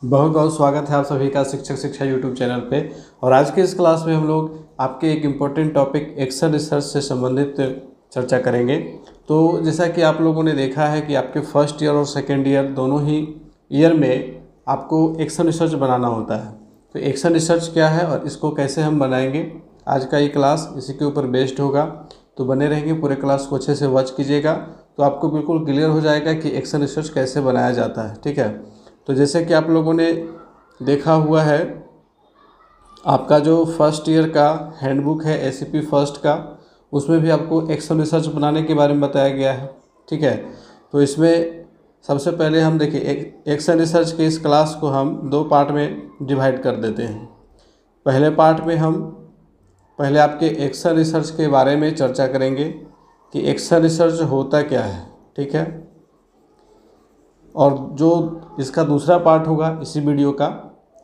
बहुत बहुत स्वागत है आप सभी का शिक्षक शिक्षा यूट्यूब चैनल पे। और आज के इस क्लास में हम लोग आपके एक इम्पोर्टेंट टॉपिक एक्सेल रिसर्च से संबंधित चर्चा करेंगे। तो जैसा कि आप लोगों ने देखा है कि आपके फर्स्ट ईयर और सेकेंड ईयर दोनों ही ईयर में आपको एक्सेल रिसर्च बनाना होता है। तो एक्सेल रिसर्च क्या है और इसको कैसे हम बनाएंगे, आज का ये क्लास इसी के ऊपर बेस्ड होगा। तो बने रहेंगे, पूरे क्लास को अच्छे से वॉच कीजिएगा तो आपको बिल्कुल क्लियर हो जाएगा कि एक्सेल रिसर्च कैसे बनाया जाता है। ठीक है, तो जैसे कि आप लोगों ने देखा हुआ है, आपका जो फर्स्ट ईयर का हैंडबुक है एसीपी फर्स्ट का, उसमें भी आपको एक्सेल रिसर्च बनाने के बारे में बताया गया है। ठीक है, तो इसमें सबसे पहले हम देखिए एक्सेल रिसर्च के इस क्लास को हम दो पार्ट में डिवाइड कर देते हैं। पहले पार्ट में हम पहले आपके एक्सेल रिसर्च के बारे में चर्चा करेंगे कि एक्सेल रिसर्च होता क्या है। ठीक है, और जो इसका दूसरा पार्ट होगा इसी वीडियो का,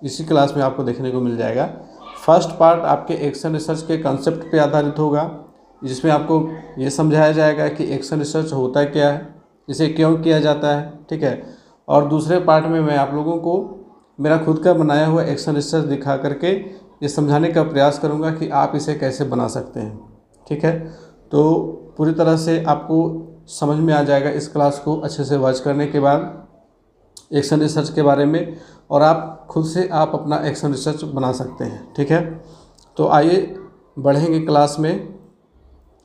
इसी क्लास में आपको देखने को मिल जाएगा। फर्स्ट पार्ट आपके एक्सेल रिसर्च के कॉन्सेप्ट पे आधारित होगा, जिसमें आपको ये समझाया जाएगा कि एक्सेल रिसर्च होता क्या है, इसे क्यों किया जाता है। ठीक है, और दूसरे पार्ट में मैं आप लोगों को मेरा खुद का बनाया हुआ एक्सेल रिसर्च दिखा करके ये समझाने का प्रयास करूँगा कि आप इसे कैसे बना सकते हैं। ठीक है, तो पूरी तरह से आपको समझ में आ जाएगा इस क्लास को अच्छे से वॉच करने के बाद एक्सेल रिसर्च के बारे में, और आप खुद से आप अपना एक्सेल रिसर्च बना सकते हैं। ठीक है, तो आइए बढ़ेंगे क्लास में।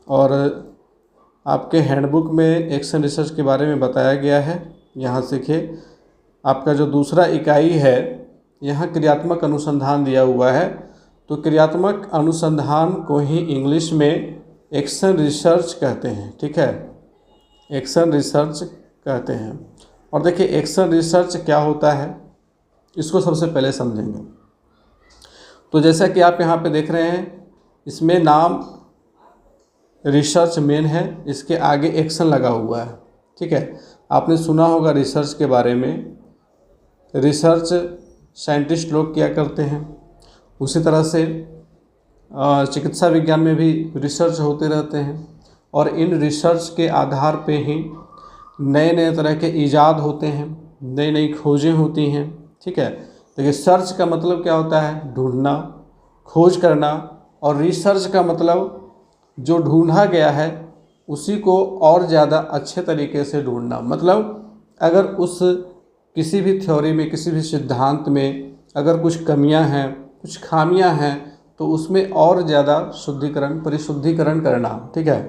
और आपके हैंडबुक में एक्सेल रिसर्च के बारे में बताया गया है। यहाँ सीखिए, आपका जो दूसरा इकाई है यहाँ क्रियात्मक अनुसंधान दिया हुआ है। तो क्रियात्मक अनुसंधान को ही इंग्लिश में एक्सेल रिसर्च कहते हैं। ठीक है, एक्सेल रिसर्च कहते हैं। और देखिए एक्सेल रिसर्च क्या होता है इसको सबसे पहले समझेंगे। तो जैसा कि आप यहाँ पे देख रहे हैं, इसमें नाम रिसर्च मेन है, इसके आगे एक्शन लगा हुआ है। ठीक है, आपने सुना होगा रिसर्च के बारे में, रिसर्च साइंटिस्ट लोग किया करते हैं। उसी तरह से चिकित्सा विज्ञान में भी रिसर्च होते रहते हैं, और इन रिसर्च के आधार पे ही नए नए तरह के इजाद होते हैं, नई नई खोजें होती हैं। ठीक है, देखिए सर्च का मतलब क्या होता है, ढूंढना, खोज करना, और रिसर्च का मतलब जो ढूंढा गया है उसी को और ज़्यादा अच्छे तरीके से ढूंढना। मतलब अगर उस किसी भी थ्योरी में, किसी भी सिद्धांत में अगर कुछ कमियां हैं, कुछ खामियां हैं, तो उसमें और ज़्यादा शुद्धिकरण, परिशुद्धिकरण करना। ठीक है,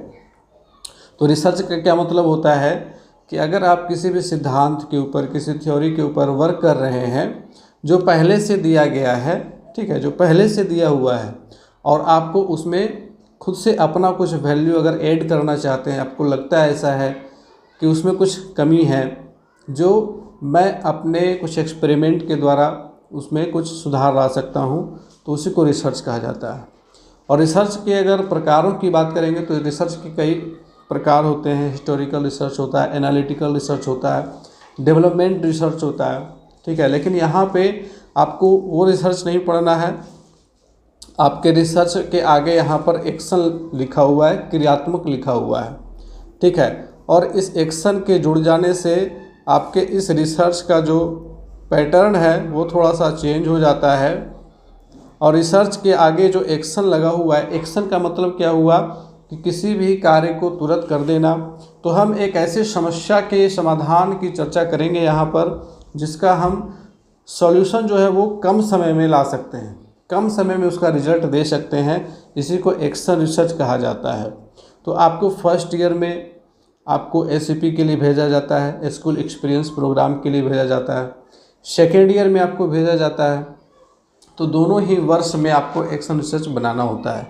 तो रिसर्च का क्या मतलब होता है कि अगर आप किसी भी सिद्धांत के ऊपर, किसी थ्योरी के ऊपर वर्क कर रहे हैं जो पहले से दिया गया है, ठीक है, जो पहले से दिया हुआ है, और आपको उसमें खुद से अपना कुछ वैल्यू अगर ऐड करना चाहते हैं, आपको लगता है ऐसा है कि उसमें कुछ कमी है जो मैं अपने कुछ एक्सपेरिमेंट के द्वारा उसमें कुछ सुधार ला सकता हूँ, तो उसी को रिसर्च कहा जाता है। और रिसर्च के अगर प्रकारों की बात करेंगे तो रिसर्च के कई प्रकार होते हैं। हिस्टोरिकल रिसर्च होता है, एनालिटिकल रिसर्च होता है, डेवलपमेंट रिसर्च होता है। ठीक है, लेकिन यहाँ पे आपको वो रिसर्च नहीं पढ़ना है। आपके रिसर्च के आगे यहाँ पर एक्शन लिखा हुआ है, क्रियात्मक लिखा हुआ है। ठीक है, और इस एक्शन के जुड़ जाने से आपके इस रिसर्च का जो पैटर्न है वो थोड़ा सा चेंज हो जाता है। और रिसर्च के आगे जो एक्शन लगा हुआ है, एक्शन का मतलब क्या हुआ कि किसी भी कार्य को तुरंत कर देना। तो हम एक ऐसे समस्या के समाधान की चर्चा करेंगे यहाँ पर, जिसका हम सॉल्यूशन जो है वो कम समय में ला सकते हैं, कम समय में उसका रिजल्ट दे सकते हैं। इसी को एक्शन रिसर्च कहा जाता है। तो आपको फर्स्ट ईयर में आपको एसीपी के लिए भेजा जाता है, स्कूल एक्सपीरियंस प्रोग्राम के लिए भेजा जाता है। सेकेंड ईयर में आपको भेजा जाता है। तो दोनों ही वर्ष में आपको एक्शन रिसर्च बनाना होता है।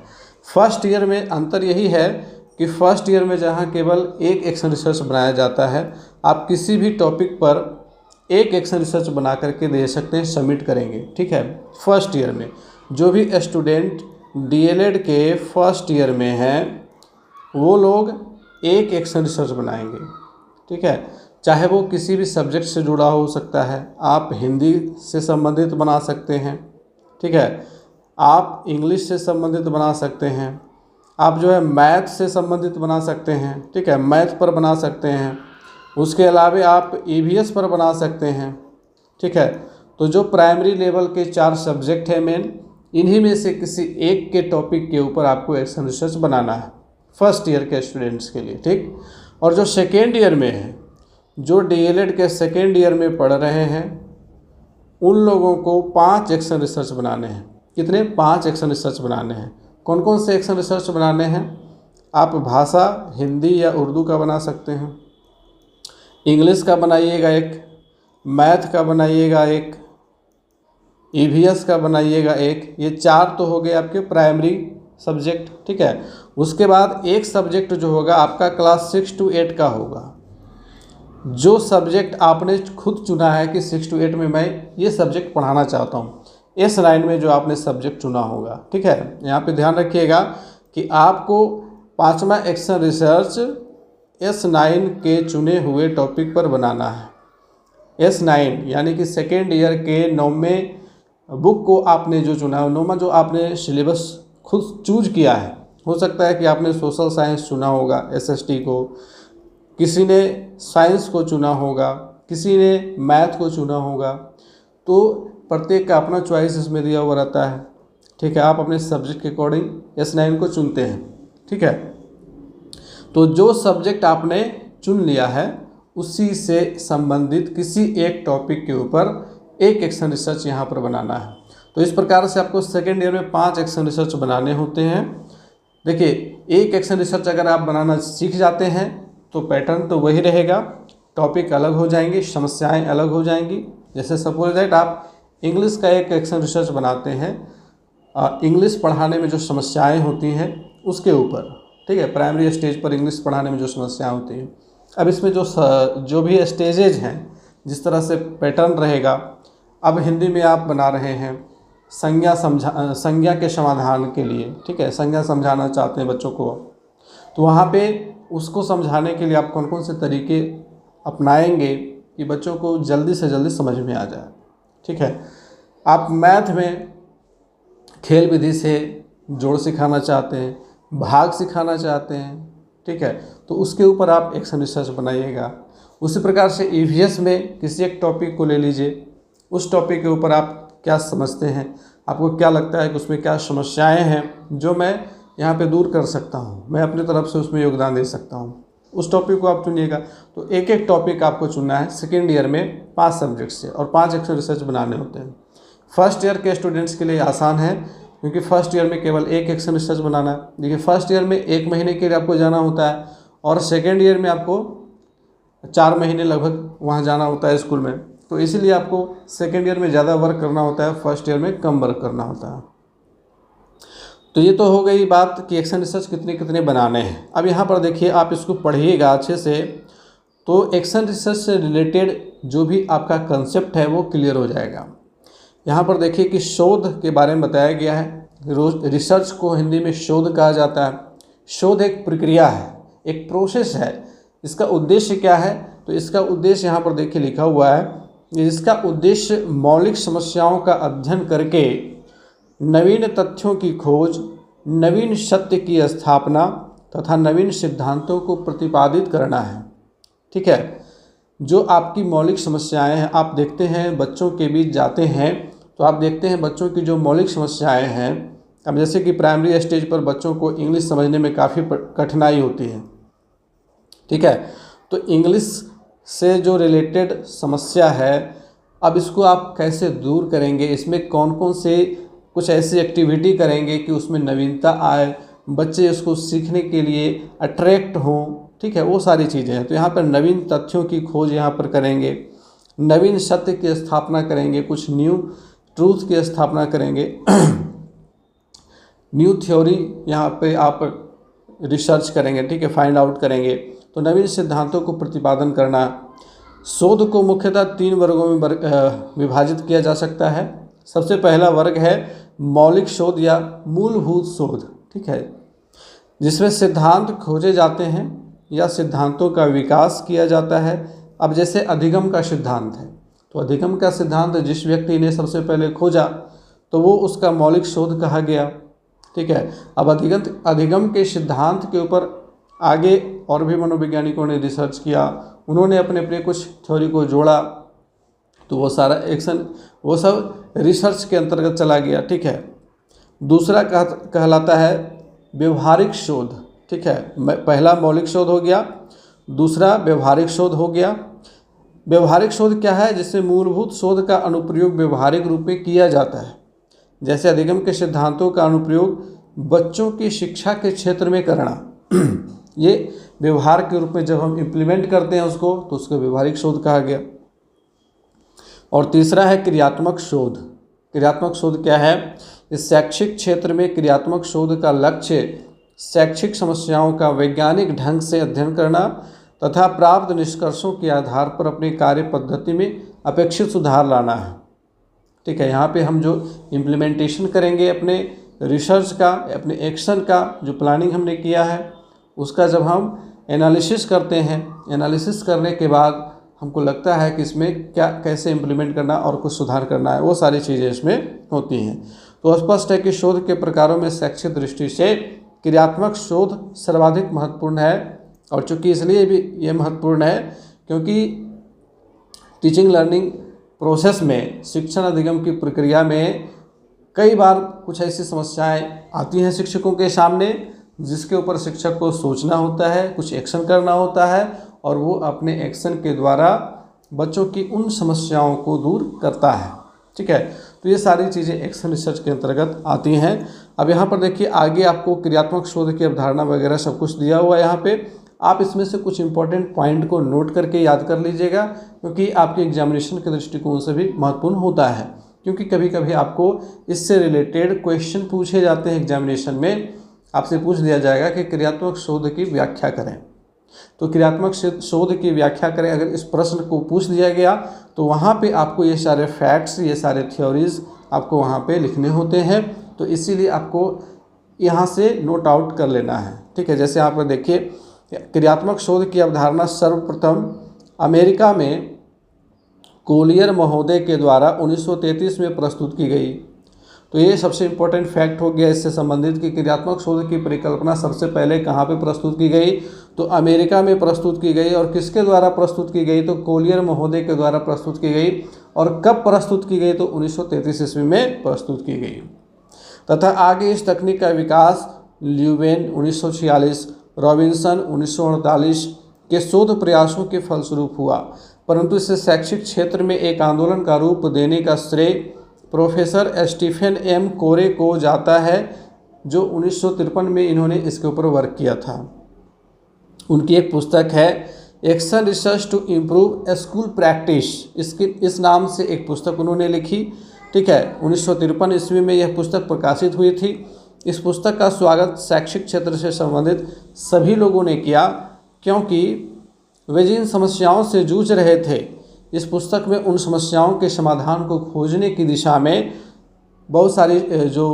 फर्स्ट ईयर में अंतर यही है कि फर्स्ट ईयर में जहाँ केवल एक एक्शन रिसर्च बनाया जाता है, आप किसी भी टॉपिक पर एक एक्शन रिसर्च बना करके दे सकते हैं, सबमिट करेंगे। ठीक है, फर्स्ट ईयर में जो भी स्टूडेंट डीएलएड के फर्स्ट ईयर में हैं वो लोग एक एक्शन रिसर्च बनाएंगे। ठीक है, चाहे वो किसी भी सब्जेक्ट से जुड़ा हो सकता है, आप हिंदी से संबंधित बना सकते हैं। ठीक है, आप इंग्लिश से संबंधित बना सकते हैं, आप जो है मैथ से संबंधित बना सकते हैं। ठीक है, मैथ पर बना सकते हैं। उसके अलावा आप ईवीएस पर बना सकते हैं। ठीक है, तो जो प्राइमरी लेवल के 4 सब्जेक्ट हैं मेन, इन्हीं में से किसी एक के टॉपिक के ऊपर आपको एक्शन रिसर्च बनाना है फर्स्ट ईयर के स्टूडेंट्स के लिए, ठीक। और जो सेकेंड ईयर में है, जो डीएलएड के सेकेंड ईयर में पढ़ रहे हैं, उन लोगों को 5 एक्शन रिसर्च बनाने हैं। कितने? 5 एक्शन रिसर्च बनाने हैं। कौन कौन से एक्शन रिसर्च बनाने हैं? आप भाषा हिंदी या उर्दू का बना सकते हैं, इंग्लिश का बनाइएगा एक, मैथ का बनाइएगा एक, ईवीएस का बनाइएगा एक। ये 4 तो हो गए आपके प्राइमरी सब्जेक्ट, ठीक है। उसके बाद एक सब्जेक्ट जो होगा आपका क्लास 6 to 8 का होगा। जो सब्जेक्ट आपने खुद चुना है कि 6 to 8 में मैं ये सब्जेक्ट पढ़ाना चाहता हूँ, S9 में जो आपने सब्जेक्ट चुना होगा, ठीक है। यहाँ पे ध्यान रखिएगा कि आपको 5वां एक्शन रिसर्च S9 के चुने हुए टॉपिक पर बनाना है। S9 यानी कि सेकेंड ईयर के 9वें बुक को आपने जो चुना है, 9वां जो आपने सिलेबस खुद चूज किया है। हो सकता है कि आपने सोशल साइंस चुना होगा, SST को, किसी ने साइंस को चुना होगा, किसी ने मैथ को चुना होगा। तो प्रत्येक का अपना चॉइस इसमें दिया हुआ रहता है, ठीक है। आप अपने सब्जेक्ट के अकॉर्डिंग S9 को चुनते हैं, ठीक है। तो जो सब्जेक्ट आपने चुन लिया है उसी से संबंधित किसी एक टॉपिक के ऊपर एक एक्शन रिसर्च यहाँ पर बनाना है। तो इस प्रकार से आपको सेकेंड ईयर में 5 एक्शन रिसर्च बनाने होते हैं। देखिए, एक एक्शन रिसर्च अगर आप बनाना सीख जाते हैं तो पैटर्न तो वही रहेगा, टॉपिक अलग हो जाएंगे, समस्याएं अलग हो जाएंगी। जैसे सपोज दैट आप इंग्लिश का एक एक्शन रिसर्च बनाते हैं, इंग्लिश पढ़ाने में जो समस्याएं होती हैं उसके ऊपर, ठीक है। प्राइमरी स्टेज पर इंग्लिश पढ़ाने में जो समस्याएं होती हैं, अब इसमें जो भी स्टेजेज हैं, जिस तरह से पैटर्न रहेगा। अब हिंदी में आप बना रहे हैं संज्ञा के समाधान के लिए, ठीक है। संज्ञा समझाना चाहते हैं बच्चों को, तो वहाँ पे उसको समझाने के लिए आप कौन कौन से तरीके अपनाएंगे कि बच्चों को जल्दी से जल्दी समझ में आ जाए, ठीक है। आप मैथ में खेल विधि से जोड़ सिखाना चाहते हैं, भाग सिखाना चाहते हैं, ठीक है, तो उसके ऊपर आप एक्शन रिसर्च बनाइएगा। उसी प्रकार से ईवीएस में किसी एक टॉपिक को ले लीजिए, उस टॉपिक के ऊपर आप क्या समझते हैं, आपको क्या लगता है कि उसमें क्या समस्याएं हैं जो मैं यहाँ पे दूर कर सकता हूँ, मैं अपनी तरफ से उसमें योगदान दे सकता हूँ, उस टॉपिक को आप चुनिएगा। तो एक एक टॉपिक आपको चुनना है सेकेंड ईयर में 5 सब्जेक्ट से, और 5 एक्शन रिसर्च बनाने होते हैं। फर्स्ट ईयर के स्टूडेंट्स के लिए आसान है, क्योंकि फर्स्ट ईयर में केवल एक एक्शन रिसर्च बनाना है। देखिए, फर्स्ट ईयर में 1 महीने के लिए आपको जाना होता है, और सेकेंड ईयर में आपको 4 महीने लगभग वहाँ जाना होता है स्कूल में। तो इसीलिए आपको सेकेंड ईयर में ज़्यादा वर्क करना होता है, फर्स्ट ईयर में कम वर्क करना होता है। तो ये तो हो गई बात कि एक्शन रिसर्च कितने कितने बनाने हैं। अब यहाँ पर देखिए, आप इसको पढ़िएगा अच्छे से, तो एक्शन रिसर्च से रिलेटेड जो भी आपका कंसेप्ट है वो क्लियर हो जाएगा। यहाँ पर देखिए कि शोध के बारे में बताया गया है। रिसर्च को हिंदी में शोध कहा जाता है। शोध एक प्रक्रिया है, एक प्रोसेस है। इसका उद्देश्य क्या है? तो इसका उद्देश्य यहाँ पर देखिए लिखा हुआ है, इसका उद्देश्य मौलिक समस्याओं का अध्ययन करके नवीन तथ्यों की खोज, नवीन सत्य की स्थापना तथा नवीन सिद्धांतों को प्रतिपादित करना है, ठीक है। जो आपकी मौलिक समस्याएं हैं, आप देखते हैं बच्चों के बीच जाते हैं तो आप देखते हैं बच्चों की जो मौलिक समस्याएं हैं, अब जैसे कि प्राइमरी स्टेज पर बच्चों को इंग्लिश समझने में काफ़ी कठिनाई होती है, ठीक है। तो इंग्लिश से जो रिलेटेड समस्या है, अब इसको आप कैसे दूर करेंगे, इसमें कौन कौन से कुछ ऐसी एक्टिविटी करेंगे कि उसमें नवीनता आए, बच्चे उसको सीखने के लिए अट्रैक्ट हों, ठीक है, वो सारी चीज़ें हैं। तो यहाँ पर नवीन तथ्यों की खोज यहाँ पर करेंगे, नवीन सत्य की स्थापना करेंगे, कुछ न्यू ट्रूथ की स्थापना करेंगे, न्यू थ्योरी यहाँ पे आप रिसर्च करेंगे, ठीक है, फाइंड आउट करेंगे। तो नवीन सिद्धांतों को प्रतिपादन करना। शोध को मुख्यतः 3 वर्गों में विभाजित किया जा सकता है। सबसे पहला वर्ग है मौलिक शोध या मूलभूत शोध, ठीक है, जिसमें सिद्धांत खोजे जाते हैं या सिद्धांतों का विकास किया जाता है। अब जैसे अधिगम का सिद्धांत है, तो अधिगम का सिद्धांत जिस व्यक्ति ने सबसे पहले खोजा तो वो उसका मौलिक शोध कहा गया, ठीक है। अब अधिगम के सिद्धांत के ऊपर आगे और भी मनोवैज्ञानिकों ने रिसर्च किया, उन्होंने अपने कुछ थ्योरी को जोड़ा, तो वो सारा एक्शन वो सब रिसर्च के अंतर्गत चला गया। ठीक है, दूसरा कहलाता है व्यवहारिक शोध। ठीक है, पहला मौलिक शोध हो गया, दूसरा व्यवहारिक शोध हो गया। व्यवहारिक शोध क्या है? जिससे मूलभूत शोध का अनुप्रयोग व्यवहारिक रूप में किया जाता है, जैसे अधिगम के सिद्धांतों का अनुप्रयोग बच्चों की शिक्षा के क्षेत्र में करना। ये व्यवहार के रूप में जब हम इम्प्लीमेंट करते हैं उसको, तो उसको व्यवहारिक शोध कहा गया। और तीसरा है क्रियात्मक शोध। क्रियात्मक शोध क्या है? इस शैक्षिक क्षेत्र में क्रियात्मक शोध का लक्ष्य शैक्षिक समस्याओं का वैज्ञानिक ढंग से अध्ययन करना तथा प्राप्त निष्कर्षों के आधार पर अपनी कार्य पद्धति में अपेक्षित सुधार लाना है। ठीक है, यहाँ पे हम जो इम्प्लीमेंटेशन करेंगे अपने रिसर्च का, अपने एक्शन का जो प्लानिंग हमने किया है, उसका जब हम एनालिसिस करते हैं, एनालिसिस करने के बाद हमको लगता है कि इसमें क्या कैसे इम्प्लीमेंट करना और कुछ सुधार करना है, वो सारी चीज़ें इसमें होती हैं। तो स्पष्ट है कि शोध के प्रकारों में शैक्षिक दृष्टि से क्रियात्मक शोध सर्वाधिक महत्वपूर्ण है। और चूँकि इसलिए भी ये महत्वपूर्ण है क्योंकि टीचिंग लर्निंग प्रोसेस में, शिक्षण अधिगम की प्रक्रिया में कई बार कुछ ऐसी समस्याएं आती हैं शिक्षकों के सामने, जिसके ऊपर शिक्षक को सोचना होता है, कुछ एक्शन करना होता है, और वो अपने एक्शन के द्वारा बच्चों की उन समस्याओं को दूर करता है। ठीक है, तो ये सारी चीज़ें एक्शन रिसर्च के अंतर्गत आती हैं। अब यहाँ पर देखिए, आगे आपको क्रियात्मक शोध की अवधारणा वगैरह सब कुछ दिया हुआ है। यहाँ पे आप इसमें से कुछ इंपॉर्टेंट पॉइंट को नोट करके याद कर लीजिएगा, क्योंकि आपके एग्जामिनेशन के दृष्टिकोण से भी महत्वपूर्ण होता है। क्योंकि कभी कभी आपको इससे रिलेटेड क्वेश्चन पूछे जाते हैं एग्जामिनेशन में। आपसे पूछ दिया जाएगा कि क्रियात्मक शोध की व्याख्या करें, तो क्रियात्मक शोध की व्याख्या करें। अगर इस प्रश्न को पूछ दिया गया तो वहाँ पे आपको ये सारे फैक्ट्स, ये सारे थ्योरीज आपको वहाँ पे लिखने होते हैं। तो इसीलिए आपको यहाँ से नोट आउट कर लेना है। ठीक है, जैसे आप देखिए, क्रियात्मक शोध की अवधारणा सर्वप्रथम अमेरिका में कोलियर महोदय के द्वारा 1933 में प्रस्तुत की गई। तो ये सबसे इम्पोर्टेंट फैक्ट हो गया इससे संबंधित कि क्रियात्मक शोध की परिकल्पना सबसे पहले कहाँ पे प्रस्तुत की गई? तो अमेरिका में प्रस्तुत की गई। और किसके द्वारा प्रस्तुत की गई? तो कोलियर महोदय के द्वारा प्रस्तुत की गई। और कब प्रस्तुत की गई? तो 1933 ईस्वी में प्रस्तुत की गई। तथा आगे इस तकनीक का विकास ल्यूवेन 1946, रॉबिन्सन 1948 के शोध प्रयासों के फलस्वरूप हुआ, परंतु इसे शैक्षिक क्षेत्र में एक आंदोलन का रूप देने का श्रेय प्रोफेसर स्टीफन एम कोरे को जाता है, जो 1953 में इन्होंने इसके ऊपर वर्क किया था। उनकी एक पुस्तक है action research to improve school practice, इस नाम से एक पुस्तक उन्होंने लिखी। ठीक है, 1953 ईस्वी में यह पुस्तक प्रकाशित हुई थी। इस पुस्तक का स्वागत शैक्षिक क्षेत्र से संबंधित सभी लोगों ने किया, क्योंकि वे जिन समस्याओं से जूझ रहे थे, इस पुस्तक में उन समस्याओं के समाधान को खोजने की दिशा में बहुत सारी जो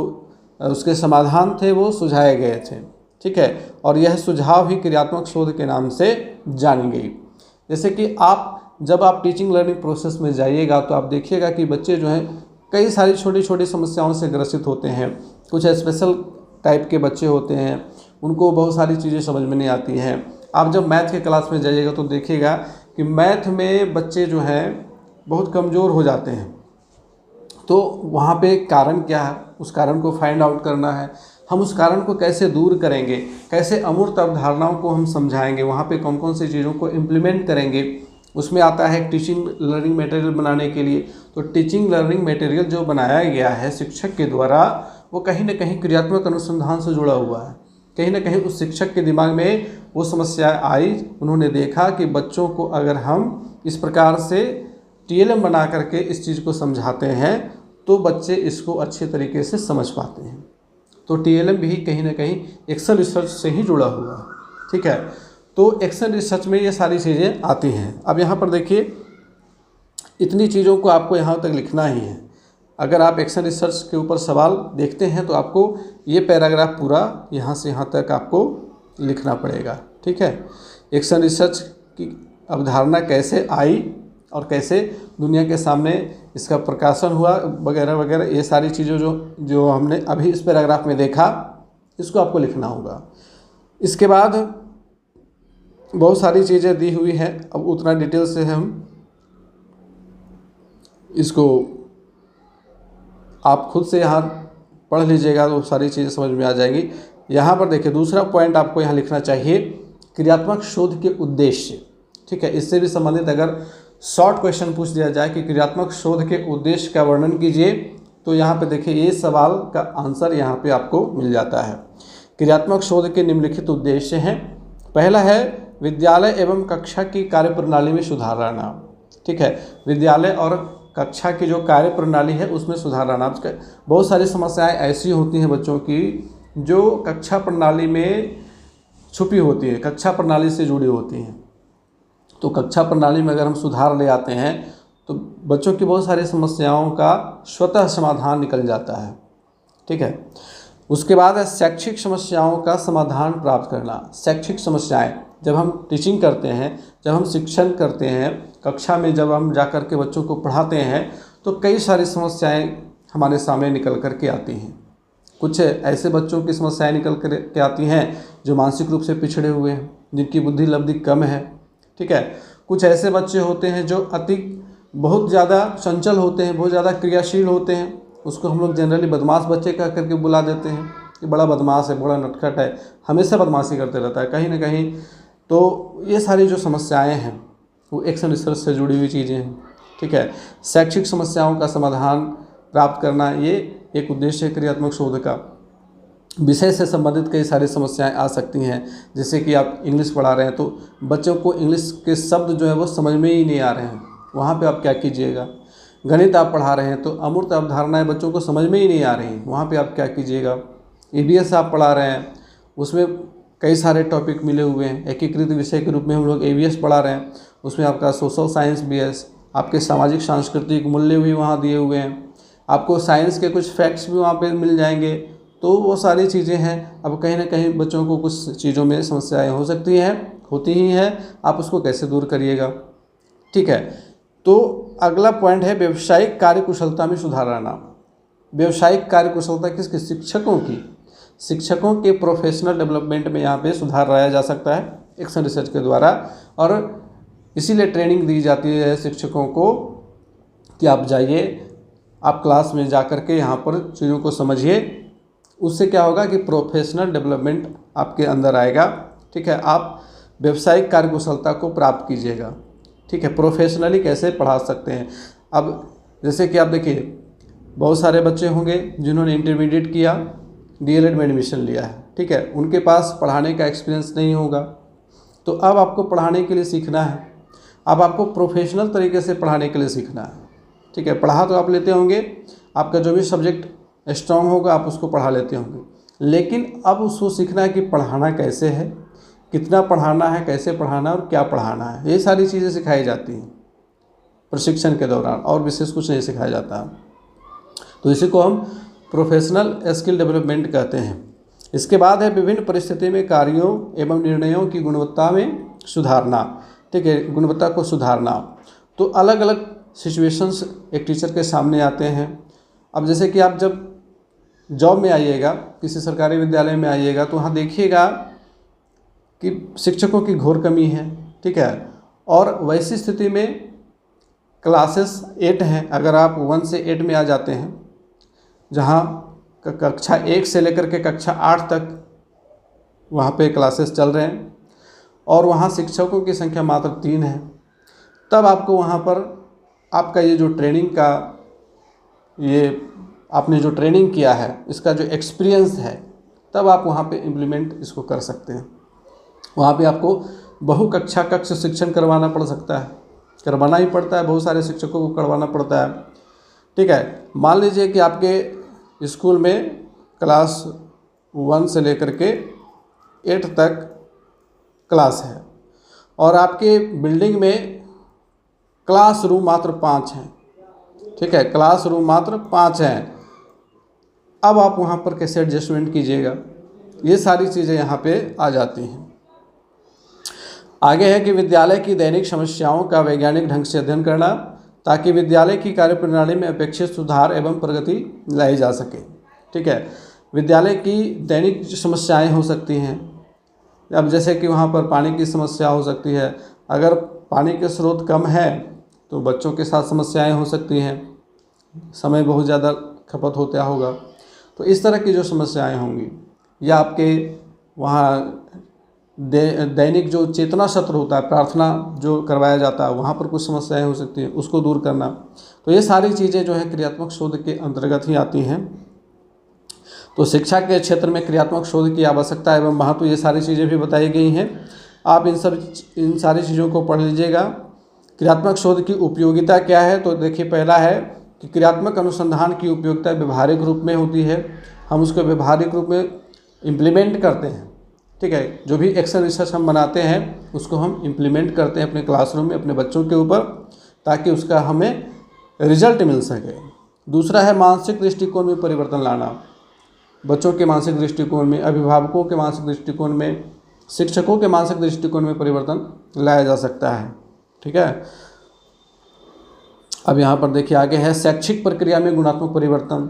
उसके समाधान थे वो सुझाए गए थे। ठीक है, और यह सुझाव ही क्रियात्मक शोध के नाम से जानी गई। जैसे कि जब आप टीचिंग लर्निंग प्रोसेस में जाइएगा तो आप देखिएगा कि बच्चे जो हैं कई सारी छोटी छोटी समस्याओं से ग्रसित होते हैं। कुछ स्पेशल टाइप के बच्चे होते हैं, उनको बहुत सारी चीज़ें समझ में नहीं आती हैं। आप जब मैथ के क्लास में जाइएगा तो देखिएगा कि मैथ में बच्चे जो हैं बहुत कमज़ोर हो जाते हैं। तो वहाँ पे कारण क्या है, उस कारण को फाइंड आउट करना है। हम उस कारण को कैसे दूर करेंगे, कैसे अमूर्त अवधारणाओं को हम समझाएंगे, वहाँ पे कौन कौन सी चीज़ों को इम्प्लीमेंट करेंगे, उसमें आता है टीचिंग लर्निंग मटेरियल बनाने के लिए। तो टीचिंग लर्निंग मटेरियल जो बनाया गया है शिक्षक के द्वारा, वो कहीं ना कहीं क्रियात्मक अनुसंधान से जुड़ा हुआ है। कहीं ना कहीं उस शिक्षक के दिमाग में वो समस्या आई, उन्होंने देखा कि बच्चों को अगर हम इस प्रकार से टीएलएम बना करके इस चीज़ को समझाते हैं तो बच्चे इसको अच्छे तरीके से समझ पाते हैं। तो टीएलएम भी कहीं ना कहीं एक्शन रिसर्च से ही जुड़ा हुआ है। ठीक है, तो एक्शन रिसर्च में ये सारी चीज़ें आती हैं। अब यहाँ पर देखिए, इतनी चीज़ों को आपको यहाँ तक लिखना ही है। अगर आप एक्शन रिसर्च के ऊपर सवाल देखते हैं तो आपको ये पैराग्राफ पूरा यहाँ से यहाँ तक आपको लिखना पड़ेगा। ठीक है, एक्शन रिसर्च की अवधारणा कैसे आई और कैसे दुनिया के सामने इसका प्रकाशन हुआ वगैरह वगैरह, ये सारी चीज़ें जो हमने अभी इस पैराग्राफ में देखा, इसको आपको लिखना होगा। इसके बाद बहुत सारी चीज़ें दी हुई हैं, अब उतना डिटेल से हम इसको आप खुद से यहाँ पढ़ लीजिएगा तो सारी चीज़ें समझ में आ जाएगी। यहाँ पर देखिए दूसरा पॉइंट आपको यहाँ लिखना चाहिए, क्रियात्मक शोध के उद्देश्य। ठीक है, इससे भी संबंधित अगर शॉर्ट क्वेश्चन पूछ दिया जाए कि क्रियात्मक शोध के उद्देश्य का वर्णन कीजिए, तो यहाँ पे देखिए ये सवाल का आंसर यहाँ पे आपको मिल जाता है। क्रियात्मक शोध के निम्नलिखित उद्देश्य हैं। पहला है विद्यालय एवं कक्षा की कार्यप्रणाली में सुधार लाना। ठीक है, विद्यालय और कक्षा की जो कार्यप्रणाली है उसमें सुधार लाना। बहुत सारी समस्याएं ऐसी होती हैं बच्चों की जो कक्षा प्रणाली में छुपी होती है, कक्षा प्रणाली से जुड़ी होती हैं। तो कक्षा प्रणाली में अगर हम सुधार ले आते हैं तो बच्चों की बहुत सारी समस्याओं का स्वतः समाधान निकल जाता है। ठीक है, उसके बाद है शैक्षिक समस्याओं का समाधान प्राप्त करना। शैक्षिक समस्याएं, जब हम टीचिंग करते हैं, जब हम शिक्षण करते हैं, कक्षा में जब हम जाकर के बच्चों को पढ़ाते हैं तो कई सारी समस्याएं हमारे सामने निकल कर के आती हैं। कुछ ऐसे बच्चों की समस्याएं निकल कर के आती हैं जो मानसिक रूप से पिछड़े हुए हैं, जिनकी बुद्धि लब्धि कम है। ठीक है, कुछ ऐसे बच्चे होते हैं जो बहुत ज़्यादा चंचल होते हैं, बहुत ज़्यादा क्रियाशील होते हैं। उसको हम लोग जनरली बदमाश बच्चे कह करके बुला देते हैं कि बड़ा बदमाश है, बड़ा नटखट है, हमेशा बदमाशी करते रहता है कहीं ना कहीं। तो ये सारी जो समस्याएं हैं वो एक्शन रिसर्च से जुड़ी हुई चीज़ें हैं। ठीक है, शैक्षिक समस्याओं का समाधान प्राप्त करना ये एक उद्देश्य है क्रियात्मक शोध का। विषय से संबंधित कई सारी समस्याएं आ सकती हैं, जैसे कि आप इंग्लिश पढ़ा रहे हैं तो बच्चों को इंग्लिश के शब्द जो है वो समझ में ही नहीं आ रहे हैं, वहाँ पे आप क्या कीजिएगा। गणित आप पढ़ा रहे हैं तो अमूर्त अवधारणाएं बच्चों को समझ में ही नहीं आ रही, वहाँ पे आप क्या कीजिएगा। EVS आप पढ़ा रहे हैं, उसमें कई सारे टॉपिक मिले हुए हैं, एकीकृत विषय के रूप में हम लोग EVS पढ़ा रहे हैं। उसमें आपका सोशल साइंस भी है, आपके सामाजिक सांस्कृतिक मूल्य भी वहाँ दिए हुए हैं, आपको साइंस के कुछ फैक्ट्स भी वहाँ पर मिल जाएंगे। तो वो सारी चीज़ें हैं। अब कहीं ना कहीं बच्चों को कुछ चीज़ों में समस्याएं हो सकती हैं, होती ही हैं, आप उसको कैसे दूर करिएगा। ठीक है, तो अगला पॉइंट है व्यावसायिक कार्यकुशलता में सुधार लाना। व्यावसायिक कार्यकुशलता किसकी? शिक्षकों की। शिक्षकों के प्रोफेशनल डेवलपमेंट में यहाँ पे सुधार लाया जा सकता है एक्शन रिसर्च के द्वारा, और इसीलिए ट्रेनिंग दी जाती है शिक्षकों को कि आप जाइए, आप क्लास में जा कर के यहाँ पर चीज़ों को समझिए। उससे क्या होगा कि प्रोफेशनल डेवलपमेंट आपके अंदर आएगा। ठीक है, आप व्यावसायिक कार्यकुशलता को प्राप्त कीजिएगा। ठीक है, प्रोफेशनली कैसे पढ़ा सकते हैं। अब जैसे कि आप देखिए बहुत सारे बच्चे होंगे जिन्होंने इंटरमीडिएट किया, DLED में एडमिशन लिया है। ठीक है, उनके पास पढ़ाने का एक्सपीरियंस नहीं होगा, तो अब आपको पढ़ाने के लिए सीखना है। अब आपको प्रोफेशनल तरीके से पढ़ाने के लिए सीखना है। ठीक है, पढ़ा तो आप लेते होंगे, आपका जो भी सब्जेक्ट स्ट्रॉन्ग होगा आप उसको पढ़ा लेते होंगे, लेकिन अब उसको सीखना है कि पढ़ाना कैसे है, कितना पढ़ाना है, कैसे पढ़ाना है और क्या पढ़ाना है। ये सारी चीज़ें सिखाई जाती हैं प्रशिक्षण के दौरान, और विशेष कुछ नहीं सिखाया जाता। तो इसी को हम प्रोफेशनल स्किल डेवलपमेंट कहते हैं। इसके बाद है विभिन्न परिस्थिति में कार्यों एवं निर्णयों की गुणवत्ता में सुधारना। ठीक है, गुणवत्ता को सुधारना। तो अलग अलग सिचुएशंस एक टीचर के सामने आते हैं। अब जैसे कि आप जब जॉब में आइएगा, किसी सरकारी विद्यालय में आइएगा, तो वहाँ देखिएगा कि शिक्षकों की घोर कमी है। ठीक है, और वैसी स्थिति में क्लासेस 8 हैं, अगर आप 1 से 8 में आ जाते हैं, जहाँ कक्षा 1 से लेकर के कक्षा 8 तक वहाँ पे क्लासेस चल रहे हैं और वहाँ शिक्षकों की संख्या मात्र 3 है, तब आपको वहाँ पर आपका ये जो ट्रेनिंग का, ये आपने जो ट्रेनिंग किया है, इसका जो एक्सपीरियंस है, तब आप वहाँ पे इम्प्लीमेंट इसको कर सकते हैं। वहाँ पे आपको बहुकक्षा कक्ष शिक्षण करवाना पड़ सकता है, करवाना ही पड़ता है, बहुत सारे शिक्षकों को करवाना पड़ता है। ठीक है, मान लीजिए कि आपके स्कूल में क्लास 1 से लेकर के 8 तक क्लास है और आपके बिल्डिंग में क्लासरूम मात्र 5 हैं। ठीक है, क्लासरूम मात्र 5 हैं। अब आप वहाँ पर कैसे एडजस्टमेंट कीजिएगा, ये सारी चीज़ें यहाँ पे आ जाती हैं। आगे है कि विद्यालय की दैनिक समस्याओं का वैज्ञानिक ढंग से अध्ययन करना, ताकि विद्यालय की कार्यप्रणाली में अपेक्षित सुधार एवं प्रगति लाई जा सके। ठीक है, विद्यालय की दैनिक समस्याएं हो सकती हैं। अब जैसे कि वहाँ पर पानी की समस्या हो सकती है। अगर पानी के स्रोत कम है तो बच्चों के साथ समस्याएं हो सकती हैं, समय बहुत ज़्यादा खपत होता होगा, तो इस तरह की जो समस्याएं होंगी, या आपके वहाँ दैनिक जो चेतना सत्र होता है, प्रार्थना जो करवाया जाता है, वहाँ पर कुछ समस्याएं हो सकती हैं, उसको दूर करना। तो ये सारी चीज़ें जो है क्रियात्मक शोध के अंतर्गत ही आती हैं। तो शिक्षा के क्षेत्र में क्रियात्मक शोध की आवश्यकता एवं महत्व, ये सारी चीज़ें भी बताई गई हैं। आप इन सारी चीज़ों को पढ़ लीजिएगा। क्रियात्मक शोध की उपयोगिता क्या है, तो देखिए पहला है कि क्रियात्मक अनुसंधान की उपयोगिता व्यवहारिक रूप में होती है। हम उसको व्यवहारिक रूप में इम्प्लीमेंट करते हैं, ठीक है। जो भी एक्शन रिसर्च हम बनाते हैं उसको हम इम्प्लीमेंट करते हैं अपने क्लासरूम में अपने बच्चों के ऊपर, ताकि उसका हमें रिजल्ट मिल सके। दूसरा है मानसिक दृष्टिकोण में परिवर्तन लाना। बच्चों के मानसिक दृष्टिकोण में, अभिभावकों के मानसिक दृष्टिकोण में, शिक्षकों के मानसिक दृष्टिकोण में परिवर्तन लाया जा सकता है, ठीक है। अब यहाँ पर देखिए आगे है शैक्षिक प्रक्रिया में गुणात्मक परिवर्तन।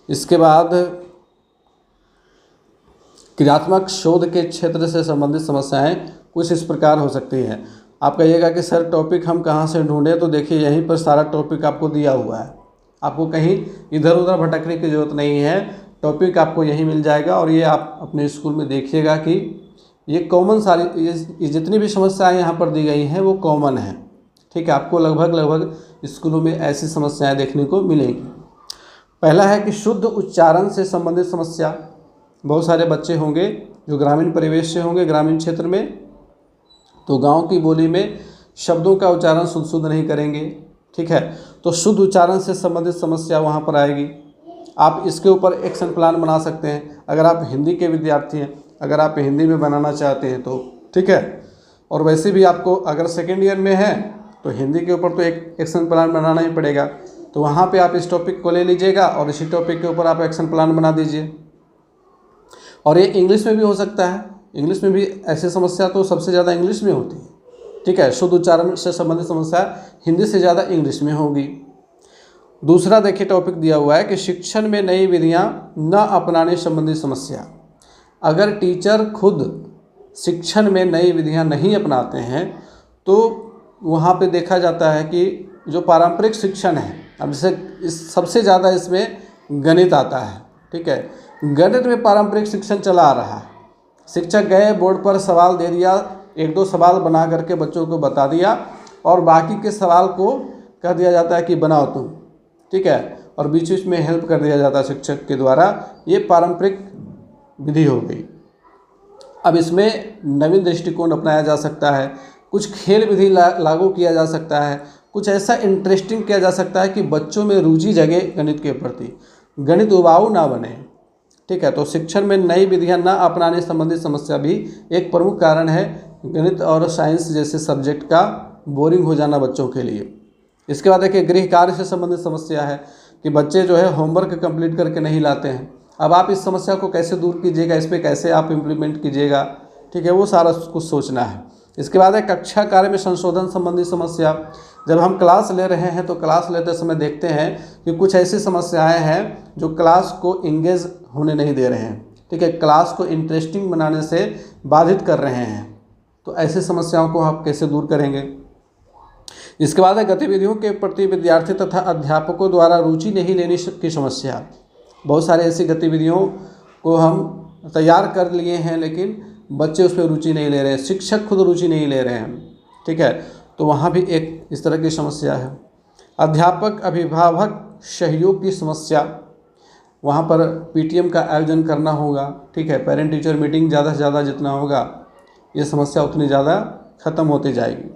इसके बाद क्रियात्मक शोध के क्षेत्र से संबंधित समस्याएं कुछ इस प्रकार हो सकती हैं। आप कहिएगा कि सर टॉपिक हम कहाँ से ढूंढें, तो देखिए यहीं पर सारा टॉपिक आपको दिया हुआ है, आपको कहीं इधर उधर भटकने की ज़रूरत नहीं है, टॉपिक आपको यहीं मिल जाएगा। और ये आप अपने स्कूल में देखिएगा कि ये कॉमन सारी ये जितनी भी समस्याएं यहाँ पर दी गई हैं वो कॉमन है, ठीक है। आपको लगभग स्कूलों में ऐसी समस्याएं देखने को मिलेंगी। पहला है कि शुद्ध उच्चारण से संबंधित समस्या। बहुत सारे बच्चे होंगे जो ग्रामीण परिवेश से होंगे, ग्रामीण क्षेत्र में, तो गांव की बोली में शब्दों का उच्चारण शुद्ध नहीं करेंगे, ठीक है। तो शुद्ध उच्चारण से संबंधित समस्या वहाँ पर आएगी। आप इसके ऊपर एक्शन प्लान बना सकते हैं। अगर आप हिंदी के विद्यार्थी हैं, अगर आप हिंदी में बनाना चाहते हैं तो ठीक है। और वैसे भी आपको अगर सेकेंड ईयर में है तो हिंदी के ऊपर तो एक एक्शन प्लान बनाना ही पड़ेगा। तो वहाँ पे आप इस टॉपिक को ले लीजिएगा और इसी टॉपिक के ऊपर आप एक्शन प्लान बना दीजिए। और ये इंग्लिश में भी हो सकता है। इंग्लिश में भी ऐसी समस्या तो सबसे ज़्यादा इंग्लिश में होती है, ठीक है। शुद्ध उच्चारण से संबंधित समस्या हिंदी से ज़्यादा इंग्लिश में होगी। दूसरा देखिए टॉपिक दिया हुआ है कि शिक्षण में नई विधियां न अपनाने संबंधी समस्या। अगर टीचर खुद शिक्षण में नई विधियां नहीं अपनाते हैं तो वहाँ पे देखा जाता है कि जो पारंपरिक शिक्षण है, अब जैसे सबसे ज़्यादा इसमें गणित आता है, ठीक है। गणित में पारंपरिक शिक्षण चला आ रहा है। शिक्षक गए, बोर्ड पर सवाल दे दिया, एक दो सवाल बना करके बच्चों को बता दिया और बाकी के सवाल को कह दिया जाता है कि बनाओ तुम, ठीक है। और बीच बीच में हेल्प कर दिया जाता है शिक्षक के द्वारा। ये पारंपरिक विधि हो गई। अब इसमें नवीन दृष्टिकोण अपनाया जा सकता है, कुछ खेल विधि लागू किया जा सकता है, कुछ ऐसा इंटरेस्टिंग किया जा सकता है कि बच्चों में रुचि जगे गणित के प्रति, गणित उबाऊ ना बने, ठीक है। तो शिक्षण में नई विधियां न अपनाने संबंधी समस्या भी एक प्रमुख कारण है गणित और साइंस जैसे सब्जेक्ट का बोरिंग हो जाना बच्चों के लिए। इसके बाद देखिए गृह कार्य से संबंधित समस्या है कि बच्चे जो है होमवर्क कंप्लीट करके नहीं लाते हैं। अब आप इस समस्या को कैसे दूर कीजिएगा, इस पर कैसे आप इम्प्लीमेंट कीजिएगा, ठीक है, वो सारा कुछ सोचना है। इसके बाद है कक्षा कार्य में संशोधन संबंधी समस्या। जब हम क्लास ले रहे हैं तो क्लास लेते समय देखते हैं कि कुछ ऐसी समस्याएं हैं जो क्लास को इंगेज होने नहीं दे रहे हैं, ठीक है, क्लास को इंटरेस्टिंग बनाने से बाधित कर रहे हैं। तो ऐसी समस्याओं को आप कैसे दूर करेंगे। इसके बाद है गतिविधियों के प्रति विद्यार्थी तथा अध्यापकों द्वारा रुचि नहीं लेने की समस्या। बहुत सारे ऐसी गतिविधियों को हम तैयार कर लिए हैं लेकिन बच्चे उसमें रुचि नहीं ले रहे हैं, शिक्षक खुद रुचि नहीं ले रहे हैं, ठीक है। तो वहाँ भी एक इस तरह की समस्या है। अध्यापक अभिभावक सहयोग की समस्या, वहाँ पर पीटीएम का आयोजन करना होगा, ठीक है, पेरेंट टीचर मीटिंग ज़्यादा से ज़्यादा जितना होगा ये समस्या उतनी ज़्यादा खत्म होती जाएगी।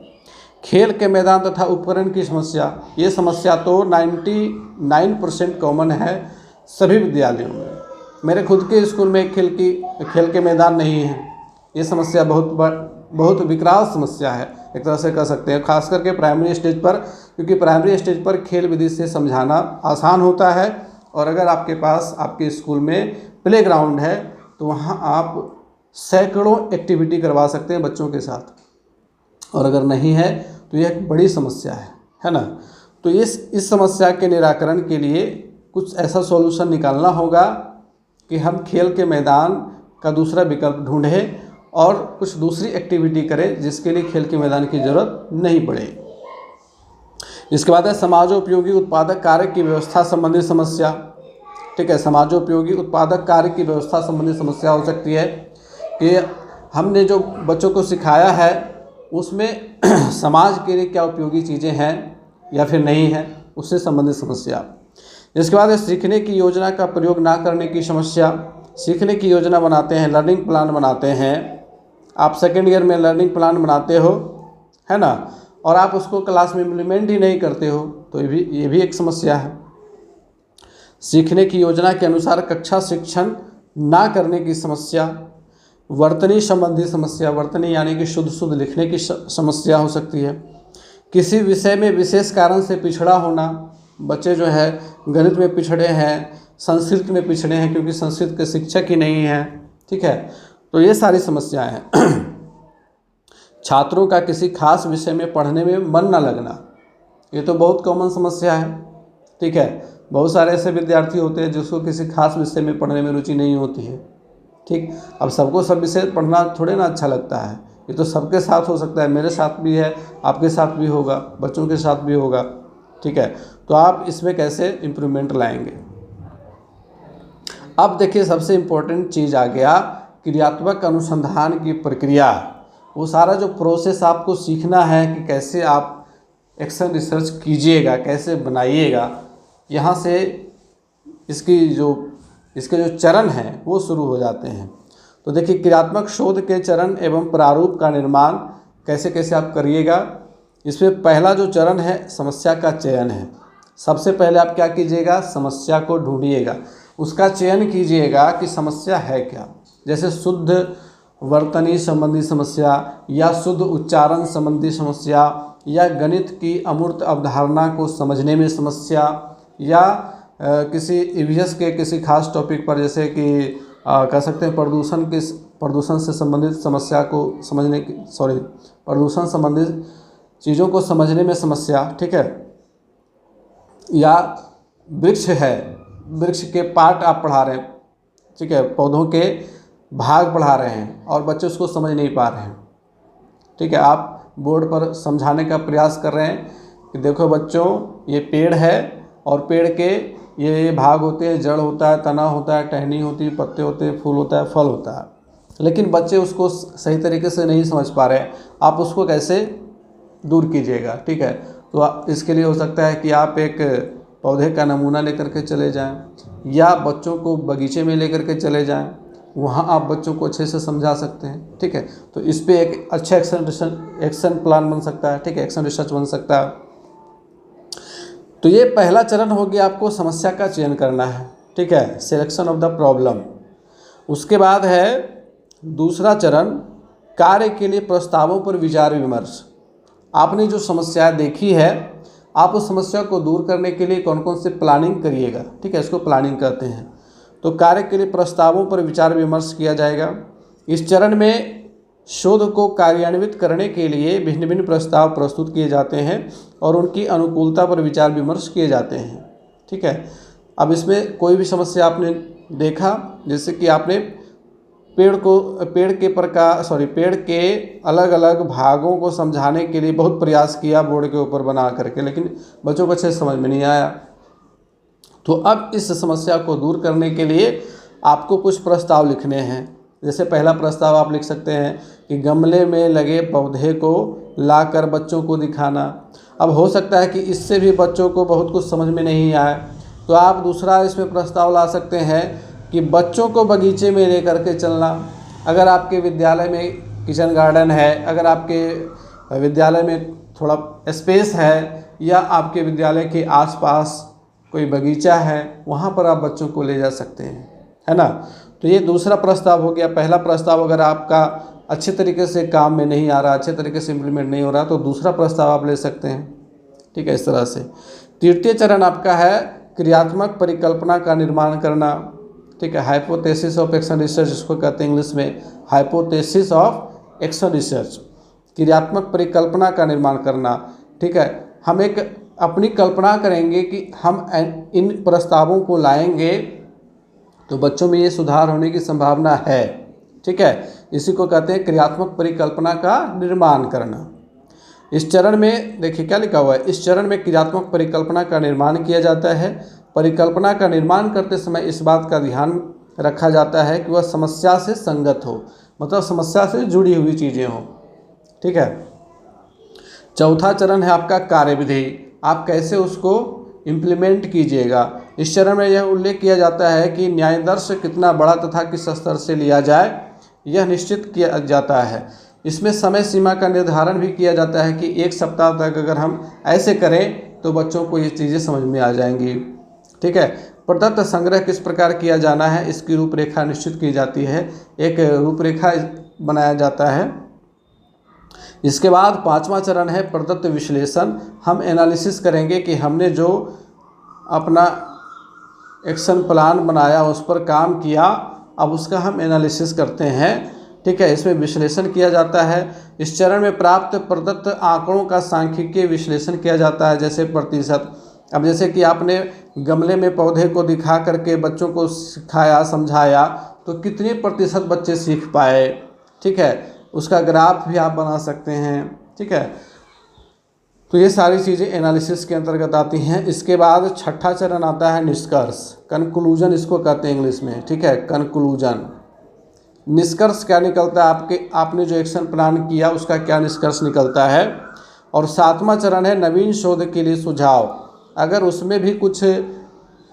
खेल के मैदान तथा उपकरण की समस्या, ये समस्या तो 99% कॉमन है सभी विद्यालयों में। मेरे खुद के स्कूल में खेल के मैदान नहीं है। ये समस्या बहुत विकराल समस्या है, एक तरह से कह सकते हैं, खास करके प्राइमरी स्टेज पर, क्योंकि प्राइमरी स्टेज पर खेल विधि से समझाना आसान होता है। और अगर आपके पास आपके स्कूल में प्लेग्राउंड है तो वहाँ आप सैकड़ों एक्टिविटी करवा सकते हैं बच्चों के साथ, और अगर नहीं है तो यह एक बड़ी समस्या है ना। तो इस समस्या के निराकरण के लिए कुछ ऐसा सॉल्यूशन निकालना होगा कि हम खेल के मैदान का दूसरा विकल्प ढूंढें और कुछ दूसरी एक्टिविटी करें जिसके लिए खेल के मैदान की ज़रूरत नहीं पड़े। इसके बाद है समाजोपयोगी उत्पादक कार्य की व्यवस्था संबंधी समस्या। ठीक है, समाजोपयोगी उत्पादक कार्य की व्यवस्था संबंधी समस्या हो सकती है कि हमने जो बच्चों को सिखाया है उसमें समाज के लिए क्या उपयोगी चीज़ें हैं या फिर नहीं हैं, उससे संबंधित समस्या। इसके बाद है सीखने की योजना का प्रयोग ना करने की समस्या। सीखने की योजना बनाते हैं, लर्निंग प्लान बनाते हैं, आप सेकेंड ईयर में लर्निंग प्लान बनाते हो, है ना, और आप उसको क्लास में इम्प्लीमेंट ही नहीं करते हो, तो ये भी एक समस्या है। सीखने की योजना के अनुसार कक्षा शिक्षण ना करने की समस्या। वर्तनी संबंधी समस्या, वर्तनी यानी कि शुद्ध लिखने की समस्या हो सकती है। किसी विषय में विशेष कारण से पिछड़ा होना, बच्चे जो है गणित में पिछड़े हैं, संस्कृत में पिछड़े हैं क्योंकि संस्कृत के शिक्षक ही नहीं हैं। ठीक है, तो ये सारी समस्याएं हैं। छात्रों का किसी खास विषय में पढ़ने में मन न लगना, ये तो बहुत कॉमन समस्या है। ठीक है, बहुत सारे ऐसे विद्यार्थी होते हैं जिसको किसी खास विषय में पढ़ने में रुचि नहीं होती है। ठीक, अब सबको सब विषय पढ़ना थोड़े ना अच्छा लगता है, ये तो सबके साथ हो सकता है, मेरे साथ भी है, आपके साथ भी होगा, बच्चों के साथ भी होगा। ठीक है, तो आप इसमें कैसे इम्प्रूवमेंट लाएंगे। अब देखिए सबसे इम्पोर्टेंट चीज़ आ गया, क्रियात्मक अनुसंधान की प्रक्रिया। वो सारा जो प्रोसेस आपको सीखना है कि कैसे आप एक्शन रिसर्च कीजिएगा, कैसे बनाइएगा, यहाँ से इसके जो चरण हैं वो शुरू हो जाते हैं। तो देखिए क्रियात्मक शोध के चरण एवं प्रारूप का निर्माण कैसे कैसे आप करिएगा। इसमें पहला जो चरण है समस्या का चयन है। सबसे पहले आप क्या कीजिएगा, समस्या को ढूंढिएगा, उसका चयन कीजिएगा कि समस्या है क्या। जैसे शुद्ध वर्तनी संबंधी समस्या या शुद्ध उच्चारण संबंधी समस्या या गणित की अमूर्त अवधारणा को समझने में समस्या या किसी ईवीएस के किसी खास टॉपिक पर, जैसे कि कह सकते हैं प्रदूषण से संबंधित समस्या को समझने की प्रदूषण संबंधित चीज़ों को समझने में समस्या। ठीक है, या वृक्ष है, वृक्ष के पार्ट आप पढ़ा रहे हैं, ठीक है, पौधों के भाग पढ़ा रहे हैं और बच्चे उसको समझ नहीं पा रहे हैं। ठीक है, आप बोर्ड पर समझाने का प्रयास कर रहे हैं कि देखो बच्चों, ये पेड़ है और पेड़ के ये भाग होते हैं, जड़ होता है, तना होता है, टहनी होती है, पत्ते होते हैं, फूल होता है, फल होता है, लेकिन बच्चे उसको सही तरीके से नहीं समझ पा रहे हैं। आप उसको कैसे दूर कीजिएगा। ठीक है, तो इसके लिए हो सकता है कि आप एक पौधे का नमूना लेकर के चले जाएं या बच्चों को बगीचे में लेकर के चले जाएं, वहाँ आप बच्चों को अच्छे से समझा सकते हैं। ठीक है, तो इस पे एक अच्छा एक्शन प्लान बन सकता है। ठीक है, एक्शन रिसर्च बन सकता है। तो ये पहला चरण हो गया, आपको समस्या का चयन करना है। ठीक है, सिलेक्शन ऑफ द प्रॉब्लम। उसके बाद है दूसरा चरण, कार्य के लिए प्रस्तावों पर विचार विमर्श। आपने जो समस्या देखी है, आप उस समस्या को दूर करने के लिए कौन कौन से प्लानिंग करिएगा। ठीक है, इसको प्लानिंग कहते हैं। तो कार्य के लिए प्रस्तावों पर विचार विमर्श किया जाएगा। इस चरण में शोध को कार्यान्वित करने के लिए भिन्न भिन्न प्रस्ताव प्रस्तुत किए जाते हैं और उनकी अनुकूलता पर विचार विमर्श किए जाते हैं। ठीक है, अब इसमें कोई भी समस्या आपने देखा, जैसे कि आपने पेड़ के अलग अलग भागों को समझाने के लिए बहुत प्रयास किया बोर्ड के ऊपर बना करके, लेकिन बच्चों को अच्छे समझ में नहीं आया। तो अब इस समस्या को दूर करने के लिए आपको कुछ प्रस्ताव लिखने हैं। जैसे पहला प्रस्ताव आप लिख सकते हैं कि गमले में लगे पौधे को लाकर बच्चों को दिखाना। अब हो सकता है कि इससे भी बच्चों को बहुत कुछ समझ में नहीं आए, तो आप दूसरा इसमें प्रस्ताव ला सकते हैं कि बच्चों को बगीचे में लेकर के चलना। अगर आपके विद्यालय में किचन गार्डन है, अगर आपके विद्यालय में थोड़ा स्पेस है या आपके विद्यालय के आसपास कोई बगीचा है, वहाँ पर आप बच्चों को ले जा सकते हैं, है ना। तो ये दूसरा प्रस्ताव हो गया। पहला प्रस्ताव अगर आपका अच्छे तरीके से काम में नहीं आ रहा, अच्छे तरीके से इम्प्लीमेंट नहीं हो रहा, तो दूसरा प्रस्ताव आप ले सकते हैं। ठीक है, इस तरह से। तृतीय चरण आपका है क्रियात्मक परिकल्पना का निर्माण करना। ठीक है, हाइपोथेसिस ऑफ एक्शन रिसर्च इसको कहते हैं इंग्लिश में, हाइपोथेसिस ऑफ एक्शन रिसर्च। क्रियात्मक परिकल्पना का निर्माण करना। ठीक है, हम एक अपनी कल्पना करेंगे कि हम इन प्रस्तावों को लाएंगे तो बच्चों में ये सुधार होने की संभावना है। ठीक है, इसी को कहते हैं क्रियात्मक परिकल्पना का निर्माण करना। इस चरण में देखिए क्या लिखा हुआ है, इस चरण में क्रियात्मक परिकल्पना का निर्माण किया जाता है। परिकल्पना का निर्माण करते समय इस बात का ध्यान रखा जाता है कि वह समस्या से संगत हो, मतलब समस्या से जुड़ी हुई चीज़ें हों। ठीक है। चौथा चरण है आपका कार्यविधि, आप कैसे उसको इम्प्लीमेंट कीजिएगा। इस चरण में यह उल्लेख किया जाता है कि न्यायादर्श कितना बड़ा तथा किस स्तर से लिया जाए, यह निश्चित किया जाता है। इसमें समय सीमा का निर्धारण भी किया जाता है कि 1 सप्ताह तक अगर हम ऐसे करें तो बच्चों को ये चीज़ें समझ में आ जाएंगी। ठीक है। प्रदत्त संग्रह किस प्रकार किया जाना है, इसकी रूपरेखा निश्चित की जाती है, एक रूपरेखा बनाया जाता है। इसके बाद 5वां चरण है प्रदत्त विश्लेषण। हम एनालिसिस करेंगे कि हमने जो अपना एक्शन प्लान बनाया उस पर काम किया, अब उसका हम एनालिसिस करते हैं। ठीक है। इसमें विश्लेषण किया जाता है। इस चरण में प्राप्त प्रदत्त आंकड़ों का सांख्यिकीय विश्लेषण किया जाता है, जैसे प्रतिशत। अब जैसे कि आपने गमले में पौधे को दिखा करके बच्चों को सिखाया, समझाया, तो कितने प्रतिशत बच्चे सीख पाए। ठीक है। उसका ग्राफ भी आप बना सकते हैं। ठीक है। तो ये सारी चीज़ें एनालिसिस के अंतर्गत आती हैं। इसके बाद छठा चरण आता है निष्कर्ष, कंक्लूजन इसको कहते हैं इंग्लिश में। ठीक है। कंक्लूजन, निष्कर्ष क्या निकलता है, आपने जो एक्शन प्लान किया उसका क्या निष्कर्ष निकलता है। और 7वां चरण है नवीन शोध के लिए सुझाव, अगर उसमें भी कुछ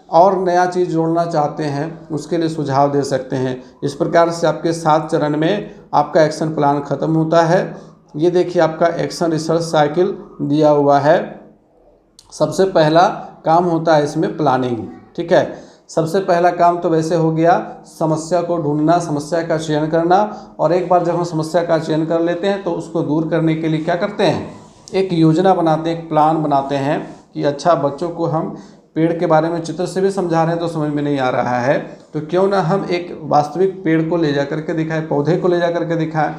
और नया चीज़ जोड़ना चाहते हैं उसके लिए सुझाव दे सकते हैं। इस प्रकार से आपके 7 चरण में आपका एक्शन प्लान ख़त्म होता है। ये देखिए आपका एक्शन रिसर्च साइकिल दिया हुआ है। सबसे पहला काम होता है इसमें प्लानिंग। ठीक है। सबसे पहला काम तो वैसे हो गया समस्या को ढूंढना, समस्या का चयन करना, और एक बार जब हम समस्या का चयन कर लेते हैं तो उसको दूर करने के लिए क्या करते हैं, एक योजना बनाते हैं, एक प्लान बनाते हैं कि अच्छा बच्चों को हम पेड़ के बारे में चित्र से भी समझा रहे हैं तो समझ में नहीं आ रहा है, तो क्यों ना हम एक वास्तविक पेड़ को ले जा करके दिखाएं, पौधे को ले जा करके दिखाएं,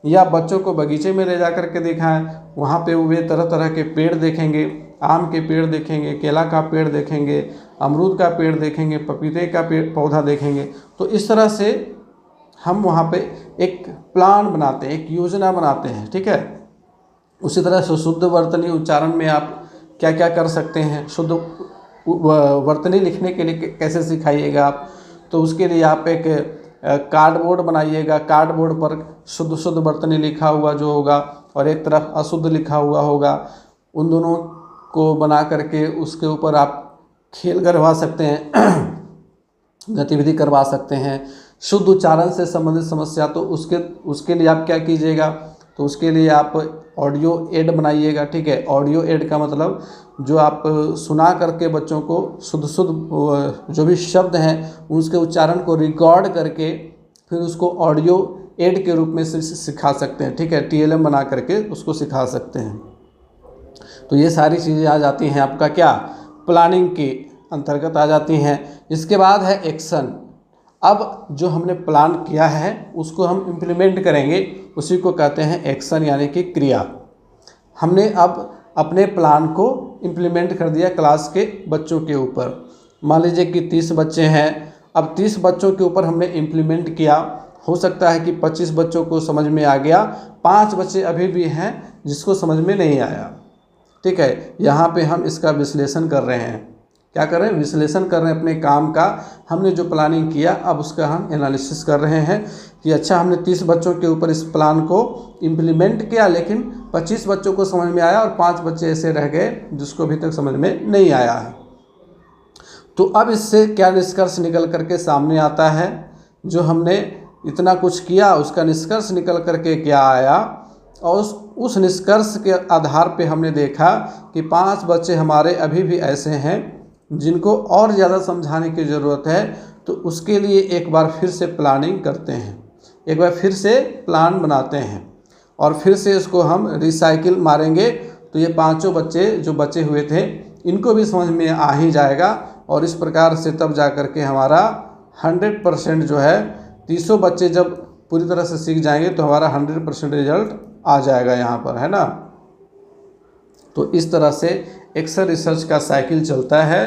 या बच्चों को बगीचे में ले जा करके दिखाएं। वहाँ पे वे तरह तरह के पेड़ देखेंगे, आम के पेड़ देखेंगे, केला का पेड़ देखेंगे, अमरूद का पेड़ देखेंगे, पपीते का पेड़ पौधा देखेंगे। तो इस तरह से हम वहाँ पे एक प्लान बनाते हैं, एक योजना बनाते हैं। ठीक है। उसी तरह से शुद्ध वर्तनी उच्चारण में आप क्या क्या कर सकते हैं, शुद्ध वर्तनी लिखने के लिए कैसे सिखाइएगा आप, तो उसके लिए आप एक कार्डबोर्ड बनाइएगा। कार्डबोर्ड पर शुद्ध शुद्ध वर्तनी लिखा हुआ जो होगा और एक तरफ अशुद्ध लिखा हुआ होगा, उन दोनों को बना करके उसके ऊपर आप खेल करवा सकते हैं, गतिविधि करवा सकते हैं। शुद्ध उच्चारण से संबंधित समस्या, तो उसके लिए आप क्या कीजिएगा, तो उसके लिए आप ऑडियो एड बनाइएगा। ठीक है। ऑडियो एड का मतलब जो आप सुना करके बच्चों को शुद्ध शुद्ध जो भी शब्द हैं उसके उच्चारण को रिकॉर्ड करके फिर उसको ऑडियो एड के रूप में सिखा सकते हैं। ठीक है। TLM बना करके उसको सिखा सकते हैं। तो ये सारी चीज़ें आ जाती हैं आपका क्या, प्लानिंग के अंतर्गत आ जाती हैं। इसके बाद है एक्शन। अब जो हमने प्लान किया है उसको हम इम्प्लीमेंट करेंगे, उसी को कहते हैं एक्शन यानी कि क्रिया। हमने अब अपने प्लान को इम्प्लीमेंट कर दिया क्लास के बच्चों के ऊपर। मान लीजिए कि 30 बच्चे हैं, अब 30 बच्चों के ऊपर हमने इम्प्लीमेंट किया। हो सकता है कि 25 बच्चों को समझ में आ गया, 5 बच्चे अभी भी हैं जिसको समझ में नहीं आया। ठीक है। यहाँ पे हम इसका विश्लेषण कर रहे हैं। क्या कर रहे हैं, विश्लेषण कर रहे हैं अपने काम का। हमने जो प्लानिंग किया अब उसका हम एनालिसिस कर रहे हैं कि अच्छा हमने 30 बच्चों के ऊपर इस प्लान को इम्प्लीमेंट किया, लेकिन 25 बच्चों को समझ में आया और 5 बच्चे ऐसे रह गए जिसको अभी तक समझ में नहीं आया है। तो अब इससे क्या निष्कर्ष निकल करके सामने आता है, जो हमने इतना कुछ किया उसका निष्कर्ष निकल करके क्या आया, और उस निष्कर्ष के आधार पे हमने देखा कि 5 बच्चे हमारे अभी भी ऐसे हैं जिनको और ज़्यादा समझाने की ज़रूरत है। तो उसके लिए एक बार फिर से प्लानिंग करते हैं, एक बार फिर से प्लान बनाते हैं और फिर से इसको हम रिसाइकिल मारेंगे। तो ये 5 बच्चे जो बचे हुए थे इनको भी समझ में आ ही जाएगा, और इस प्रकार से तब जा कर के हमारा 100% जो है 300 बच्चे जब पूरी तरह से सीख जाएंगे तो हमारा 100% रिजल्ट आ जाएगा यहाँ पर, है ना। तो इस तरह से एक्शन रिसर्च का साइकिल चलता है।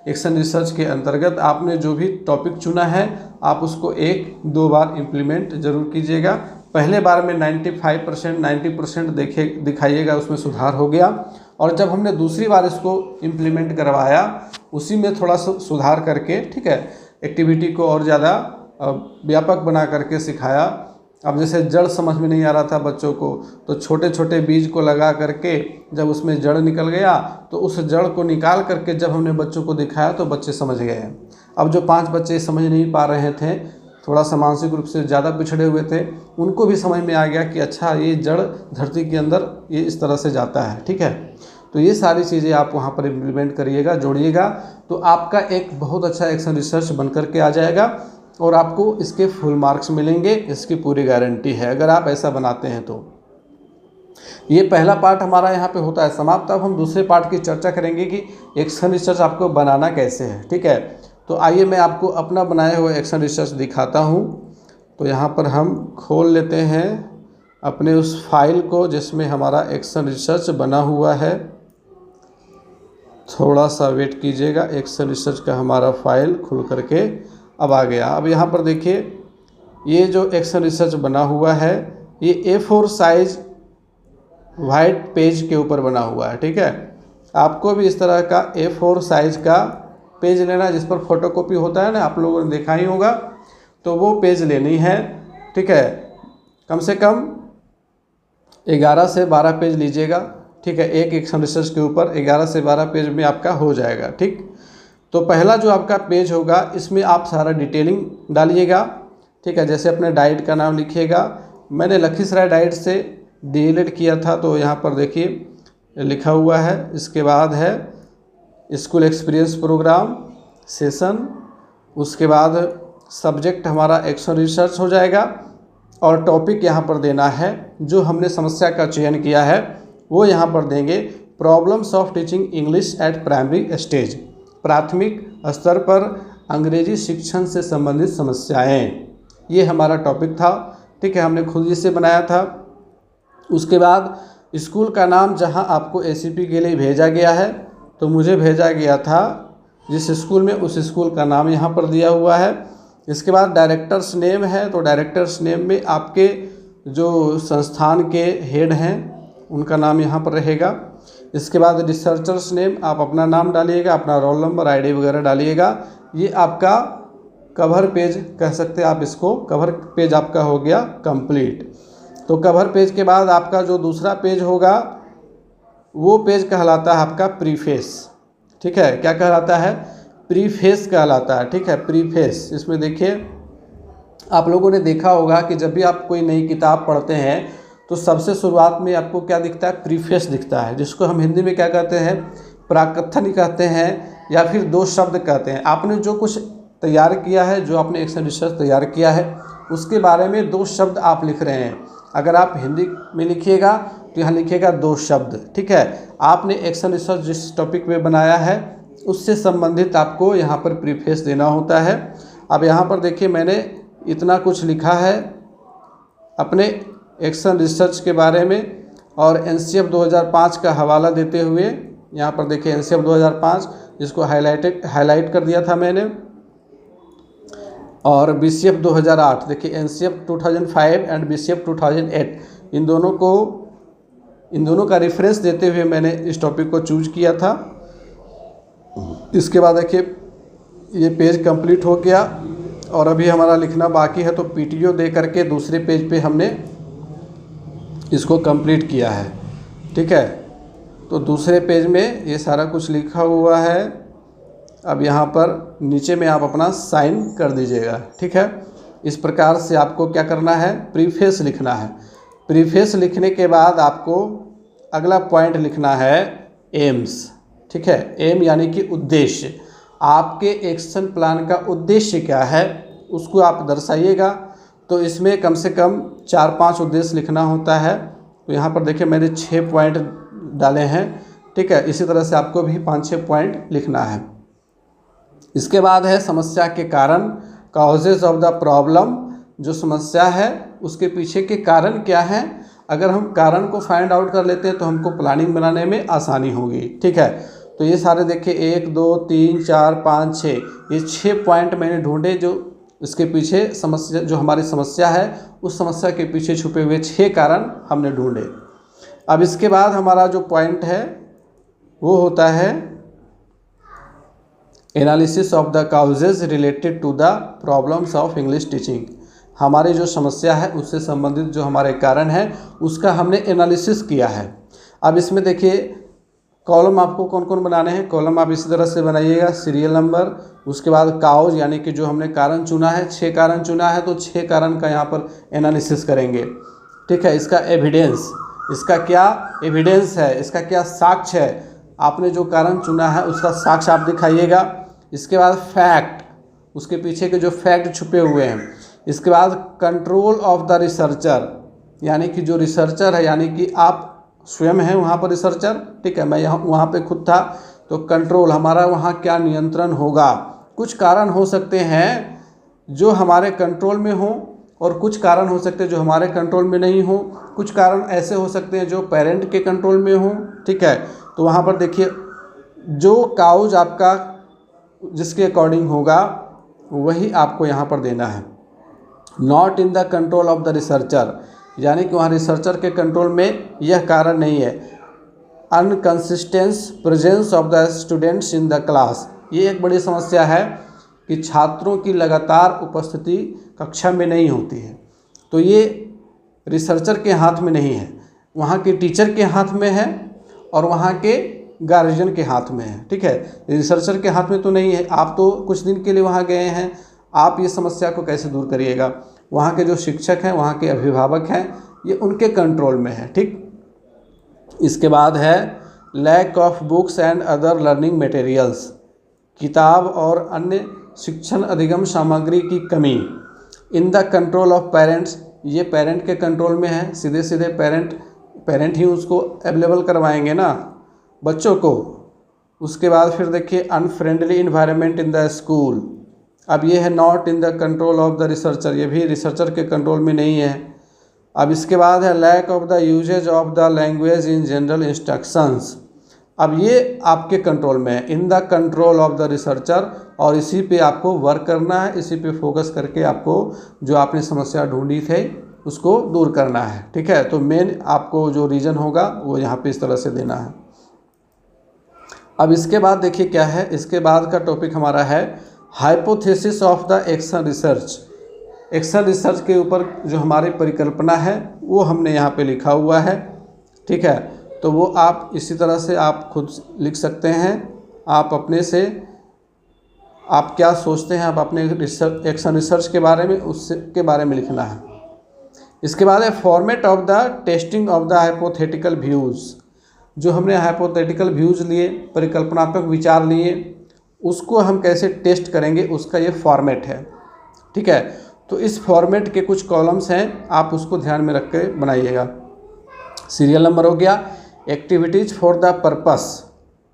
एक्शन रिसर्च के अंतर्गत आपने जो भी टॉपिक चुना है आप उसको 1-2 बार इम्प्लीमेंट ज़रूर कीजिएगा, पहले बार में 95% 90% दिखाइएगा उसमें सुधार हो गया। और जब हमने दूसरी बार इसको इम्प्लीमेंट करवाया उसी में थोड़ा सा सुधार करके, ठीक है, एक्टिविटी को और ज़्यादा व्यापक बना करके सिखाया। अब जैसे जड़ समझ में नहीं आ रहा था बच्चों को, तो छोटे छोटे बीज को लगा करके जब उसमें जड़ निकल गया तो उस जड़ को निकाल करके जब हमने बच्चों को दिखाया तो बच्चे समझ गए। अब जो 5 बच्चे समझ नहीं पा रहे थे, थोड़ा सा मानसिक रूप से ज़्यादा पिछड़े हुए थे, उनको भी समझ में आ गया कि अच्छा ये जड़ धरती के अंदर ये इस तरह से जाता है, ठीक है। तो ये सारी चीज़ें आप वहाँ पर इम्प्लीमेंट करिएगा, जोड़िएगा, तो आपका एक बहुत अच्छा एक्शन रिसर्च बन करके आ जाएगा और आपको इसके फुल मार्क्स मिलेंगे, इसकी पूरी गारंटी है अगर आप ऐसा बनाते हैं तो। ये पहला पार्ट हमारा यहाँ पे होता है समाप्त। अब हम दूसरे पार्ट की चर्चा करेंगे कि एक्शन रिसर्च आपको बनाना कैसे है, ठीक है। तो आइए मैं आपको अपना बनाए हुए एक्शन रिसर्च दिखाता हूँ। तो यहाँ पर हम खोल लेते हैं अपने उस फाइल को जिसमें हमारा एक्शन रिसर्च बना हुआ है। थोड़ा सा वेट कीजिएगा, एक्शन रिसर्च का हमारा फाइल खुल करके अब आ गया। अब यहाँ पर देखिए ये जो एक्शन रिसर्च बना हुआ है ये A4 साइज वाइट पेज के ऊपर बना हुआ है, ठीक है। आपको भी इस तरह का A4 साइज का पेज लेना है जिस पर फोटोकॉपी होता है ना, आप लोगों ने देखा ही होगा, तो वो पेज लेनी है, ठीक है। कम से कम 11 से 12 पेज लीजिएगा, ठीक है। एक एक्शन रिसर्च के ऊपर 11 से 12 पेज में आपका हो जाएगा, ठीक। तो पहला जो आपका पेज होगा इसमें आप सारा डिटेलिंग डालिएगा, ठीक है। जैसे अपने डाइट का नाम लिखिएगा। मैंने लखीसराय डाइट से DELED किया था तो यहाँ पर देखिए लिखा हुआ है। इसके बाद है स्कूल एक्सपीरियंस प्रोग्राम सेशन, उसके बाद सब्जेक्ट हमारा एक्शन रिसर्च हो जाएगा और टॉपिक यहाँ पर देना है। जो हमने समस्या का चयन किया है वो यहाँ पर देंगे, problems of teaching English at primary stage, प्राथमिक स्तर पर अंग्रेजी शिक्षण से संबंधित समस्याएं। ये हमारा टॉपिक था, ठीक है, हमने खुद ही से बनाया था। उसके बाद स्कूल का नाम जहां आपको ACP के लिए भेजा गया है, तो मुझे भेजा गया था जिस स्कूल में, उस स्कूल का नाम यहाँ पर दिया हुआ है। इसके बाद डायरेक्टर्स नेम है, तो डायरेक्टर्स नेम में आपके जो संस्थान के हेड हैं उनका नाम यहाँ पर रहेगा। इसके बाद रिसर्चर्स नेम, आप अपना नाम डालिएगा, अपना रोल नंबर ID वगैरह डालिएगा। ये आपका कवर पेज कह सकते हैं आप इसको, कवर पेज आपका हो गया कंप्लीट। तो कवर पेज के बाद आपका जो दूसरा पेज होगा वो पेज कहलाता है आपका प्रीफेस, ठीक है। क्या कहलाता है? प्रीफेस कहलाता है, ठीक है, प्रीफेस। इसमें देखिए आप लोगों ने देखा होगा कि जब भी आप कोई नई किताब पढ़ते हैं तो सबसे शुरुआत में आपको क्या दिखता है? प्रीफेस दिखता है, जिसको हम हिंदी में क्या कहते हैं? प्राकथन कहते हैं या फिर 2 शब्द कहते हैं। आपने जो कुछ तैयार किया है, जो आपने एक्शन रिसर्च तैयार किया है, उसके बारे में 2 शब्द आप लिख रहे हैं। अगर आप हिंदी में लिखिएगा तो यहाँ लिखिएगा 2 शब्द, ठीक है। आपने एक्शन रिसर्च जिस टॉपिक में बनाया है उससे संबंधित आपको यहाँ पर प्रीफेस देना होता है। अब यहाँ पर देखिए मैंने इतना कुछ लिखा है अपने एक्शन रिसर्च के बारे में और NCF 2005 का हवाला देते हुए। यहाँ पर देखिए NCF 2005 जिसको हाईलाइट कर दिया था मैंने, और BCF 2008, देखिए NCF 2005 एंड BCF 2008, इन दोनों का रेफरेंस देते हुए मैंने इस टॉपिक को चूज किया था। इसके बाद देखिए ये पेज कंप्लीट हो गया और अभी हमारा लिखना बाकी है, तो PTO दे करके दूसरे पेज पे हमने इसको कंप्लीट किया है, ठीक है। तो दूसरे पेज में ये सारा कुछ लिखा हुआ है। अब यहाँ पर नीचे में आप अपना साइन कर दीजिएगा, ठीक है। इस प्रकार से आपको क्या करना है? प्रीफेस लिखना है। प्रीफेस लिखने के बाद आपको अगला पॉइंट लिखना है एम्स, ठीक है। एम यानी कि उद्देश्य, आपके एक्शन प्लान का उद्देश्य क्या है उसको आप दर्शाइएगा। तो इसमें कम से कम 4-5 उद्देश्य लिखना होता है। तो यहाँ पर देखिए मैंने 6 पॉइंट डाले हैं, ठीक है। इसी तरह से आपको भी 5-6 पॉइंट लिखना है। इसके बाद है समस्या के कारण, कॉजेज ऑफ द प्रॉब्लम। जो समस्या है उसके पीछे के कारण क्या है, अगर हम कारण को फाइंड आउट कर लेते हैं तो हमको प्लानिंग बनाने में आसानी होगी, ठीक है। तो ये सारे देखिए 1 2 3 4 5 6, ये 6 पॉइंट मैंने ढूंढे जो इसके पीछे समस्या, जो हमारी समस्या है उस समस्या के पीछे छुपे हुए 6 कारण हमने ढूंढे। अब इसके बाद हमारा जो पॉइंट है वो होता है analysis of the causes related to the problems of English teaching. हमारी जो समस्या है उससे संबंधित जो हमारे कारण हैं उसका हमने एनालिसिस किया है। अब इसमें देखिए कॉलम आपको कौन कौन बनाने हैं। कॉलम आप इसी तरह से बनाइएगा, सीरियल नंबर, उसके बाद काउज यानी कि जो हमने कारण चुना है, 6 कारण चुना है तो 6 कारण का यहाँ पर एनालिसिस करेंगे। ठीक है, इसका एविडेंस, इसका क्या एविडेंस है, इसका क्या साक्ष्य है, आपने जो कारण चुना है उसका साक्ष्य आप दिखाइएगा। इसके बाद फैक्ट, उसके पीछे के जो फैक्ट छुपे हुए हैं। इसके बाद कंट्रोल ऑफ द रिसर्चर, यानी कि जो रिसर्चर है, यानी कि आप स्वयं हैं वहाँ पर रिसर्चर, ठीक है, मैं यहाँ वहाँ पे खुद था, तो कंट्रोल हमारा वहाँ क्या नियंत्रण होगा। कुछ कारण हो सकते हैं जो हमारे कंट्रोल में हो और कुछ कारण हो सकते हैं जो हमारे कंट्रोल में नहीं हो। कुछ कारण ऐसे हो सकते हैं जो पेरेंट के कंट्रोल में हो। ठीक है, तो वहाँ पर देखिए जो काउज आपका जिसके अकॉर्डिंग होगा वही आपको यहाँ पर देना है। Not in the control of the researcher, यानी कि वहाँ रिसर्चर के कंट्रोल में यह कारण नहीं है। Inconsistence presence of the students in the class, ये एक बड़ी समस्या है कि छात्रों की लगातार उपस्थिति कक्षा में नहीं होती है। तो ये रिसर्चर के हाथ में नहीं है, वहाँ के टीचर के हाथ में है और वहाँ के गार्जियन के हाथ में है। ठीक है, रिसर्चर के हाथ में तो नहीं है। आप तो कुछ दिन के लिए वहाँ गए हैं, आप ये समस्या को कैसे दूर करिएगा। वहाँ के जो शिक्षक हैं, वहाँ के अभिभावक हैं, ये उनके कंट्रोल में है। ठीक, इसके बाद है lack of books and other learning materials, किताब और अन्य शिक्षण अधिगम सामग्री की कमी। In the control of parents, ये पेरेंट के कंट्रोल में है। सीधे सीधे पेरेंट ही उसको अवेलेबल करवाएंगे ना बच्चों को। उसके बाद फिर देखिए unfriendly environment in the school, अब ये है not in the control of the researcher, ये भी रिसर्चर के कंट्रोल में नहीं है। अब इसके बाद है lack of the usages of the language in general instructions, अब ये आपके कंट्रोल में है, in the control of the researcher, और इसी पे आपको वर्क करना है, इसी पे फोकस करके आपको जो आपने समस्या ढूंढी थे उसको दूर करना है। ठीक है, तो मेन आपको जो रीजन होगा वो यहाँ पे इस तरह से देना है। अब इसके बाद देखिए क्या है, इसके बाद का टॉपिक हमारा है hypothesis of the action research. Action research के ऊपर जो हमारी परिकल्पना है वो हमने यहाँ पे लिखा हुआ है। ठीक है, तो वो आप इसी तरह से आप खुद लिख सकते हैं। आप अपने से आप क्या सोचते हैं, आप अपने एक्शन रिसर्च के बारे में, उसके बारे में लिखना है। इसके बाद है format of the testing of the hypothetical views, जो हमने हाइपोथेटिकल व्यूज़ लिए, परिकल्पनात्मक विचार लिए, उसको हम कैसे टेस्ट करेंगे उसका ये फॉर्मेट है। ठीक है, तो इस फॉर्मेट के कुछ कॉलम्स हैं, आप उसको ध्यान में रख के बनाइएगा। सीरियल नंबर हो गया, activities for the purpose,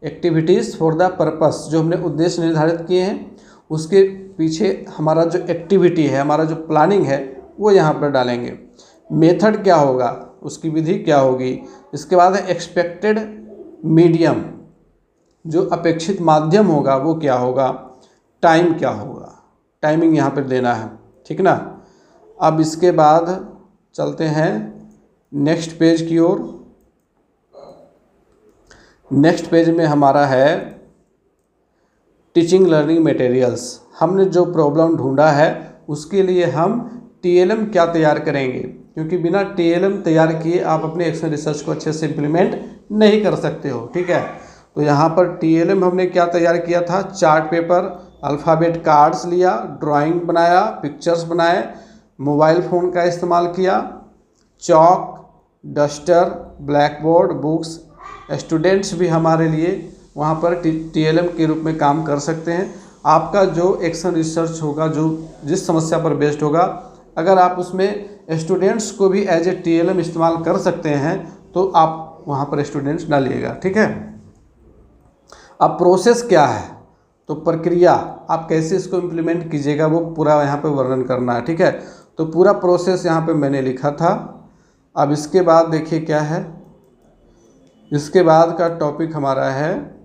activities for the purpose, जो हमने उद्देश्य निर्धारित किए हैं उसके पीछे हमारा जो एक्टिविटी है, हमारा जो प्लानिंग है वो यहाँ पर डालेंगे। मेथड क्या होगा, उसकी विधि क्या होगी। इसके बाद है एक्सपेक्टेड मीडियम, जो अपेक्षित माध्यम होगा वो क्या होगा। टाइम क्या होगा, टाइमिंग यहाँ पर देना है। ठीक ना। अब इसके बाद चलते हैं नेक्स्ट पेज की ओर। नेक्स्ट पेज में हमारा है टीचिंग लर्निंग मटेरियल्स। हमने जो प्रॉब्लम ढूंढा है उसके लिए हम टीएलएम क्या तैयार करेंगे, क्योंकि बिना टीएलएम तैयार किए आप अपने एक्शन रिसर्च को अच्छे से इम्प्लीमेंट नहीं कर सकते हो। ठीक है, तो यहाँ पर टीएलएम हमने क्या तैयार किया था, चार्ट पेपर, अल्फ़ाबेट कार्ड्स लिया, ड्राइंग बनाया, पिक्चर्स बनाए, मोबाइल फ़ोन का इस्तेमाल किया, chalk, duster, black board, books. Students भी हमारे लिए वहाँ पर टीएलएम के रूप में काम कर सकते हैं। आपका जो एक्शन रिसर्च होगा, जो जिस समस्या पर बेस्ड होगा, अगर आप उसमें स्टूडेंट्स को भी एज ए टीएलएम इस्तेमाल कर सकते हैं तो आप वहाँ पर स्टूडेंट्स डालिएगा। ठीक है, अब प्रोसेस क्या है, तो प्रक्रिया आप कैसे इसको इम्प्लीमेंट कीजिएगा वो पूरा यहाँ पे वर्णन करना है। ठीक है, तो पूरा प्रोसेस यहाँ पे मैंने लिखा था। अब इसके बाद देखिए क्या है, इसके बाद का टॉपिक हमारा है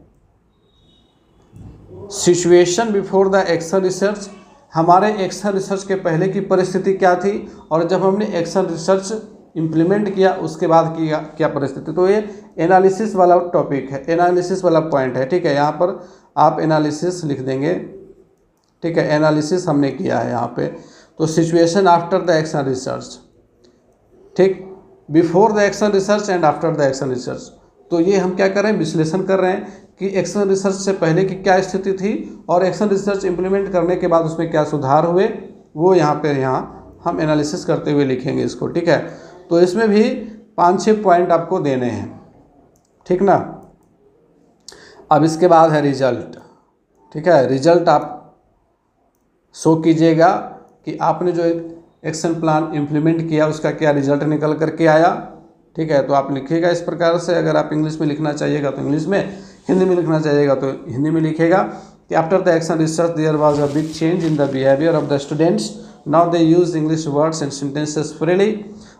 situation before the action research हमारे एक्शन रिसर्च के पहले की परिस्थिति क्या थी और जब हमने एक्शन रिसर्च इम्प्लीमेंट किया उसके बाद की क्या परिस्थिति। तो ये एनालिसिस वाला टॉपिक है, एनालिसिस वाला पॉइंट है, ठीक है। यहाँ पर आप एनालिसिस लिख देंगे, ठीक है। एनालिसिस हमने किया है यहाँ पे। तो situation after the action research, ठीक, before the action research and after the action research. तो ये हम क्या कर रहे हैं, विश्लेषण कर रहे हैं कि एक्शन रिसर्च से पहले की क्या स्थिति थी और एक्शन रिसर्च इम्प्लीमेंट करने के बाद उसमें क्या सुधार हुए, वो यहाँ हम एनालिसिस करते हुए लिखेंगे इसको, ठीक है। तो इसमें भी 5-6 पॉइंट आपको देने हैं, ठीक ना। अब इसके बाद है रिजल्ट, ठीक है। रिजल्ट आप शो कीजिएगा कि आपने जो एक्शन प्लान इम्प्लीमेंट किया उसका क्या रिजल्ट निकल करके आया, ठीक है। तो आप लिखिएगा इस प्रकार से। अगर आप इंग्लिश में लिखना चाहिएगा तो इंग्लिश में, हिंदी में लिखना चाहिएगा तो हिंदी में लिखेगा कि after the action research there was a big change in the behaviour of the students. Now they use English words and sentences freely.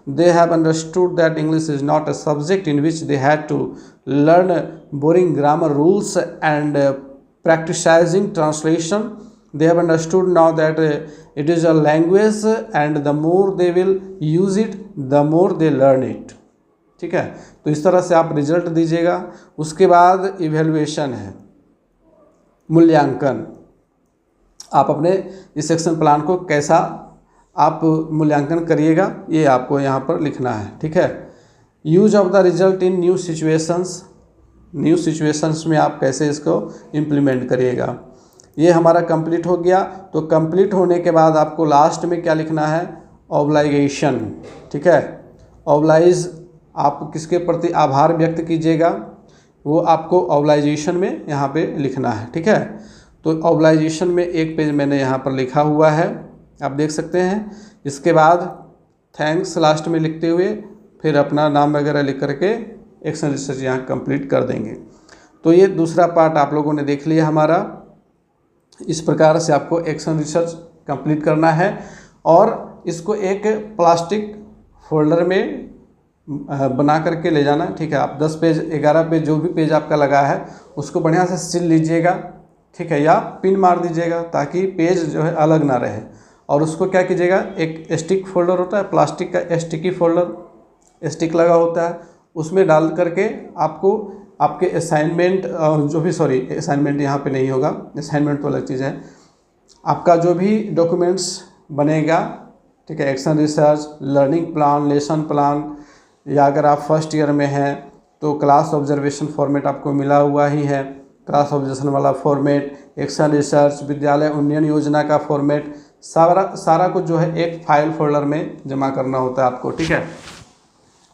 They have understood that English is not a subject in which they had to learn boring grammar rules and practicing translation. They have understood now that it is a language and the more they will use it, the more they learn it. ठीक है, तो इस तरह से आप result दीजिएगा। उसके बाद इवेल्युएशन है, मूल्यांकन। आप अपने इस एक्शन प्लान को कैसा आप मूल्यांकन करिएगा, ये आपको यहाँ पर लिखना है, ठीक है। Use of the result in new situations, new situations में आप कैसे इसको इम्प्लीमेंट करिएगा। ये हमारा कंप्लीट हो गया। तो कंप्लीट होने के बाद आपको लास्ट में क्या लिखना है, ऑब्लाइगेशन, ठीक है। ऑब्लाइज आप किसके प्रति आभार व्यक्त कीजिएगा, वो आपको ऑब्लाइजेशन में यहाँ पे लिखना है, ठीक है। तो ऑब्लाइजेशन में एक पेज मैंने यहाँ पर लिखा हुआ है, आप देख सकते हैं। इसके बाद थैंक्स लास्ट में लिखते हुए फिर अपना नाम वगैरह लिख करके एक्शन रिसर्च यहाँ कंप्लीट कर देंगे। तो ये दूसरा पार्ट आप लोगों ने देख लिया हमारा। इस प्रकार से आपको एक्शन रिसर्च कंप्लीट करना है और इसको एक प्लास्टिक फोल्डर में बना करके ले जाना, ठीक है। आप 10 पेज 11 पेज जो भी पेज आपका लगा है उसको बढ़िया से सिल लीजिएगा, ठीक है, या पिन मार दीजिएगा ताकि पेज जो है अलग ना रहे। और उसको क्या कीजिएगा, एक स्टिक फोल्डर होता है, प्लास्टिक का स्टिकी फोल्डर स्टिक लगा होता है, उसमें डाल करके आपको आपके असाइनमेंट जो भी, सॉरी असाइनमेंट यहाँ पे नहीं होगा, असाइनमेंट तो अलग चीज़ है, आपका जो भी डॉक्यूमेंट्स बनेगा, ठीक है, action research, learning plan, lesson plan, या अगर आप फर्स्ट ईयर में हैं तो क्लास ऑब्जर्वेशन फॉर्मेट आपको मिला हुआ ही है, क्लास ऑब्जर्वेशन वाला फॉर्मेट, एक्शन रिसर्च, विद्यालय उन्नयन योजना का फॉर्मेट, सारा कुछ जो है एक फाइल फोल्डर में जमा करना होता है आपको, ठीक है।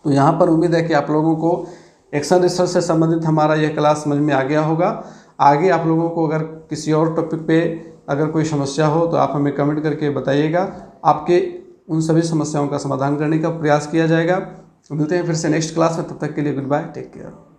तो यहाँ पर उम्मीद है कि आप लोगों को एक्शन रिसर्च से संबंधित हमारा यह क्लास समझ में आ गया होगा। आगे आप लोगों को अगर किसी और टॉपिक पे अगर कोई समस्या हो तो आप हमें कमेंट करके बताइएगा, आपके उन सभी समस्याओं का समाधान करने का प्रयास किया जाएगा। मिलते हैं फिर से नेक्स्ट क्लास में, तब तक के लिए गुड बाय, टेक केयर।